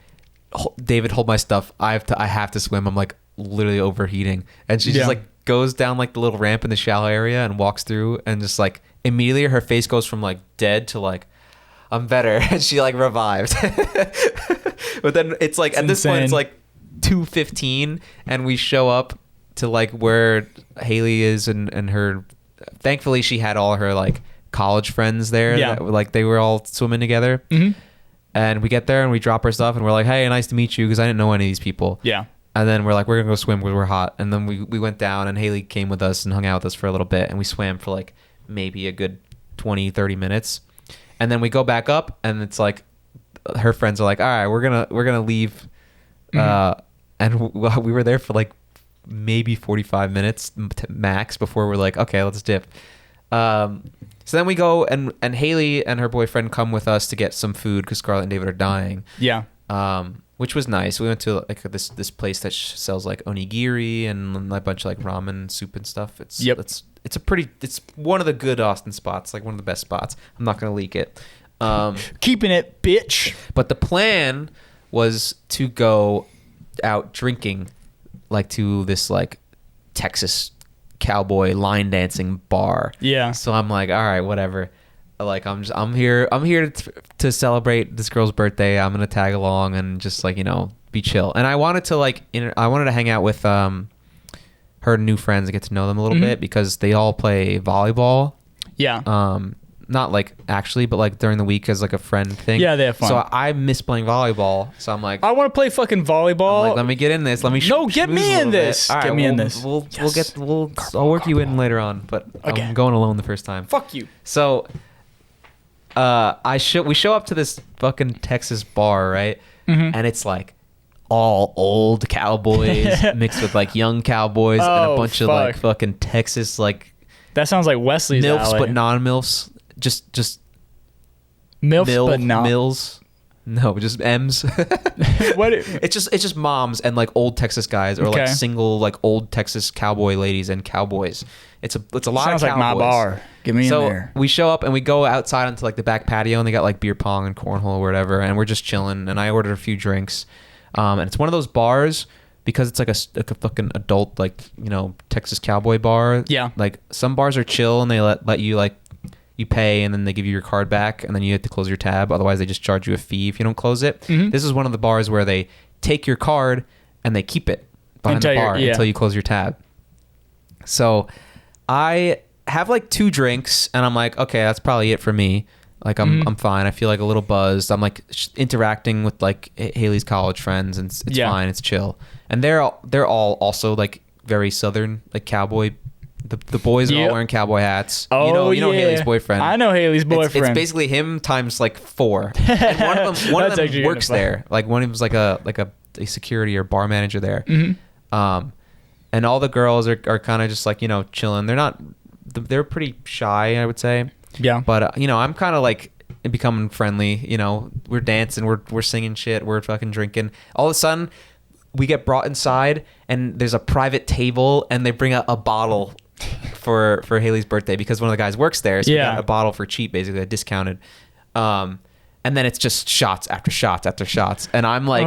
David, hold my stuff. I have to swim. I'm like literally overheating. And she just like goes down like the little ramp in the shallow area and walks through, and just like immediately her face goes from like dead to like, I'm better. And she like revived. But then it's like, at this point it's like 2:15 and we show up to like where Haley is, and her, thankfully she had all her like college friends there. That, like they were all swimming together. And we get there and we drop our stuff and we're like, hey, nice to meet you, because I didn't know any of these people. And then we're like, we're gonna go swim because we're hot. And then we went down, and Haley came with us and hung out with us for a little bit, and we swam for like maybe a good 20-30 minutes. And then we go back up, and it's like her friends are like, all right, we're gonna leave. And we were there for like maybe 45 minutes max before we're like, okay, let's dip. So then we go, and Haley and her boyfriend come with us to get some food because Scarlett and David are dying. Which was nice. We went to like this place that sells like onigiri and a bunch of like ramen soup and stuff. It's one of the good Austin spots, like one of the best spots. I'm not gonna leak it. Keeping it, bitch. But the plan was to go out drinking, like to this like Texas cowboy line dancing bar. So I'm like, all right, whatever. Like I'm here to celebrate this girl's birthday. I'm gonna tag along and just like, you know, be chill. And I wanted to hang out with her new friends and get to know them a little bit, because they all play volleyball. Not like actually, but like during the week as like a friend thing. They have fun. So I miss playing volleyball. So I'm like, I want to play fucking volleyball. I'm like, let me get in this. Let me get me in this. Right, get me in this. I'll work you in later on, but okay. I'm going alone the first time. Fuck you. So we show up to this fucking Texas bar, right? And it's like all old cowboys mixed with like young cowboys and a bunch of like fucking Texas like. That sounds like Wesley's MILFs, alley. but non-MILFs. Just MILFs, but not MILFs. No, just M's. It's just moms and like old Texas guys, or like single like old Texas cowboy ladies and cowboys. It's a lot of cowboys. Sounds like my bar. Get me in there. So we show up and we go outside onto like the back patio, and they got like beer pong and cornhole or whatever, and we're just chilling. And I ordered a few drinks, and it's one of those bars, because it's like a fucking adult, like, you know, Texas cowboy bar. Like some bars are chill and they let you like, you pay and then they give you your card back and then you have to close your tab. Otherwise they just charge you a fee if you don't close it. This is one of the bars where they take your card and they keep it behind the bar until you close your tab. So I have like 2 drinks and I'm like, okay, that's probably it for me. Like I'm fine. I feel like a little buzzed. I'm like interacting with like Haley's college friends, and it's fine. It's chill. And they're all also like very Southern, like cowboy. The boys are all wearing cowboy hats. Oh, you know Haley's boyfriend. I know Haley's boyfriend. It's basically him times like 4. And one of them works there. Like one of them's like a security or bar manager there. And all the girls are kind of just like, you know, chilling. They're pretty shy, I would say. But you know, I'm kind of like becoming friendly. You know, we're dancing, we're singing shit, we're fucking drinking. All of a sudden, we get brought inside, and there's a private table, and they bring out a bottle for Haley's birthday, because one of the guys works there. So we got a bottle for cheap, basically, discounted. And then it's just shots after shots after shots, and I'm like,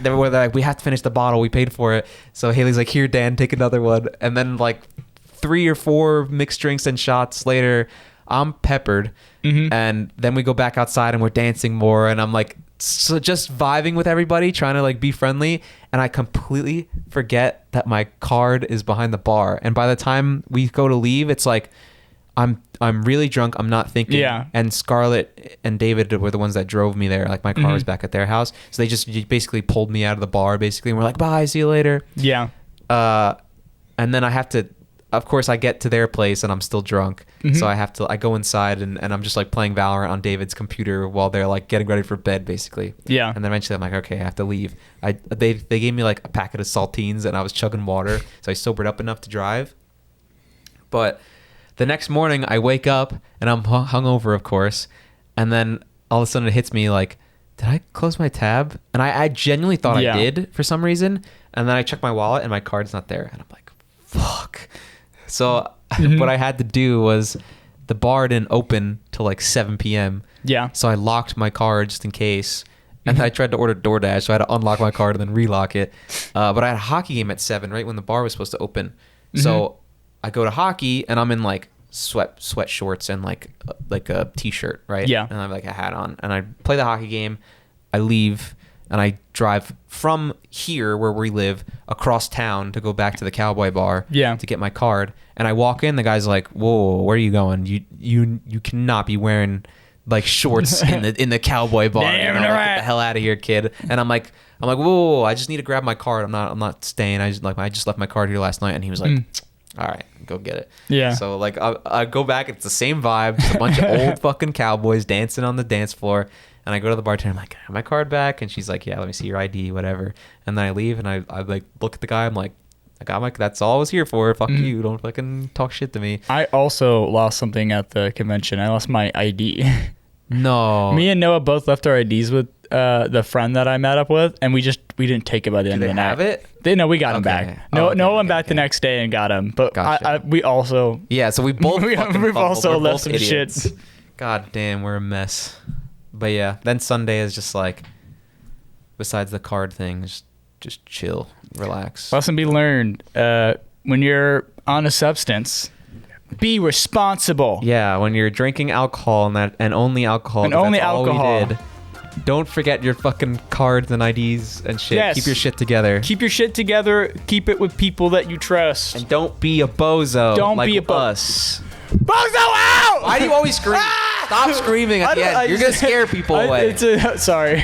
they're like, we have to finish the bottle, we paid for it. So Haley's like, here, Dan, take another one. And then like 3 or 4 mixed drinks and shots later, I'm peppered. And then we go back outside and we're dancing more, and I'm like, so just vibing with everybody, trying to like be friendly, and I completely forget that my card is behind the bar. And by the time we go to leave, it's like I'm really drunk, I'm not thinking. And Scarlett and David were the ones that drove me there. Like my car was back at their house, so they just basically pulled me out of the bar basically, and we're like, bye, see you later. And then I have to, of course, I get to their place and I'm still drunk. So I go inside and I'm just like playing Valorant on David's computer while they're like getting ready for bed, basically. And then eventually I'm like, okay, I have to leave. They gave me like a packet of saltines and I was chugging water. So I sobered up enough to drive. But the next morning I wake up and I'm hungover, of course. And then all of a sudden it hits me like, did I close my tab? And I genuinely thought I did for some reason. And then I check my wallet and my card's not there. And I'm like, fuck. So what I had to do was the bar didn't open till like 7 p.m. Yeah. So I locked my car just in case. And I tried to order DoorDash, so I had to unlock my card and then relock it. But I had a hockey game at 7, right when the bar was supposed to open. So I go to hockey, and I'm in like sweat shorts and like a t-shirt, right? Yeah. And I have like a hat on. And I play the hockey game. I leave, and I drive from here where we live across town to go back to the Cowboy Bar to get my card. And I walk in, the guy's like, "Whoa, where are you going? You cannot be wearing like shorts in the Cowboy Bar. Damn, like, get the hell out of here, kid." And I'm like, whoa, I just need to grab my card. I'm not staying. I just left my card here last night. And he was like, all right, go get it. Yeah. So like I go back. It's the same vibe. Just a bunch of old fucking cowboys dancing on the dance floor. And I go to the bartender. I'm like, "I have my card back?" And she's like, "Yeah, let me see your ID, whatever." And then I leave, and I like look at the guy. I'm like, I got my. That's all I was here for. Fuck you. Don't fucking talk shit to me. I also lost something at the convention. I lost my ID. No. Me and Noah both left our IDs with the friend that I met up with, and we didn't take it by the end of the night. Have it? We got him back. Noah went back the next day and got him. But Gotcha. we also So we both we've also left some shit. God damn, we're a mess. But yeah, then Sunday is just like, besides the card thing, just chill, relax. Lesson be learned. When you're on a substance, be responsible. Yeah, when you're drinking alcohol and only alcohol. And only that's alcohol. All we did. Don't forget your fucking cards and IDs and shit. Yes. Keep your shit together. Keep your shit together. Keep it with people that you trust. And don't be a bozo. Don't like be a us. Bozo out! Why do you always scream? Stop screaming at the end. You're gonna scare people away. Sorry.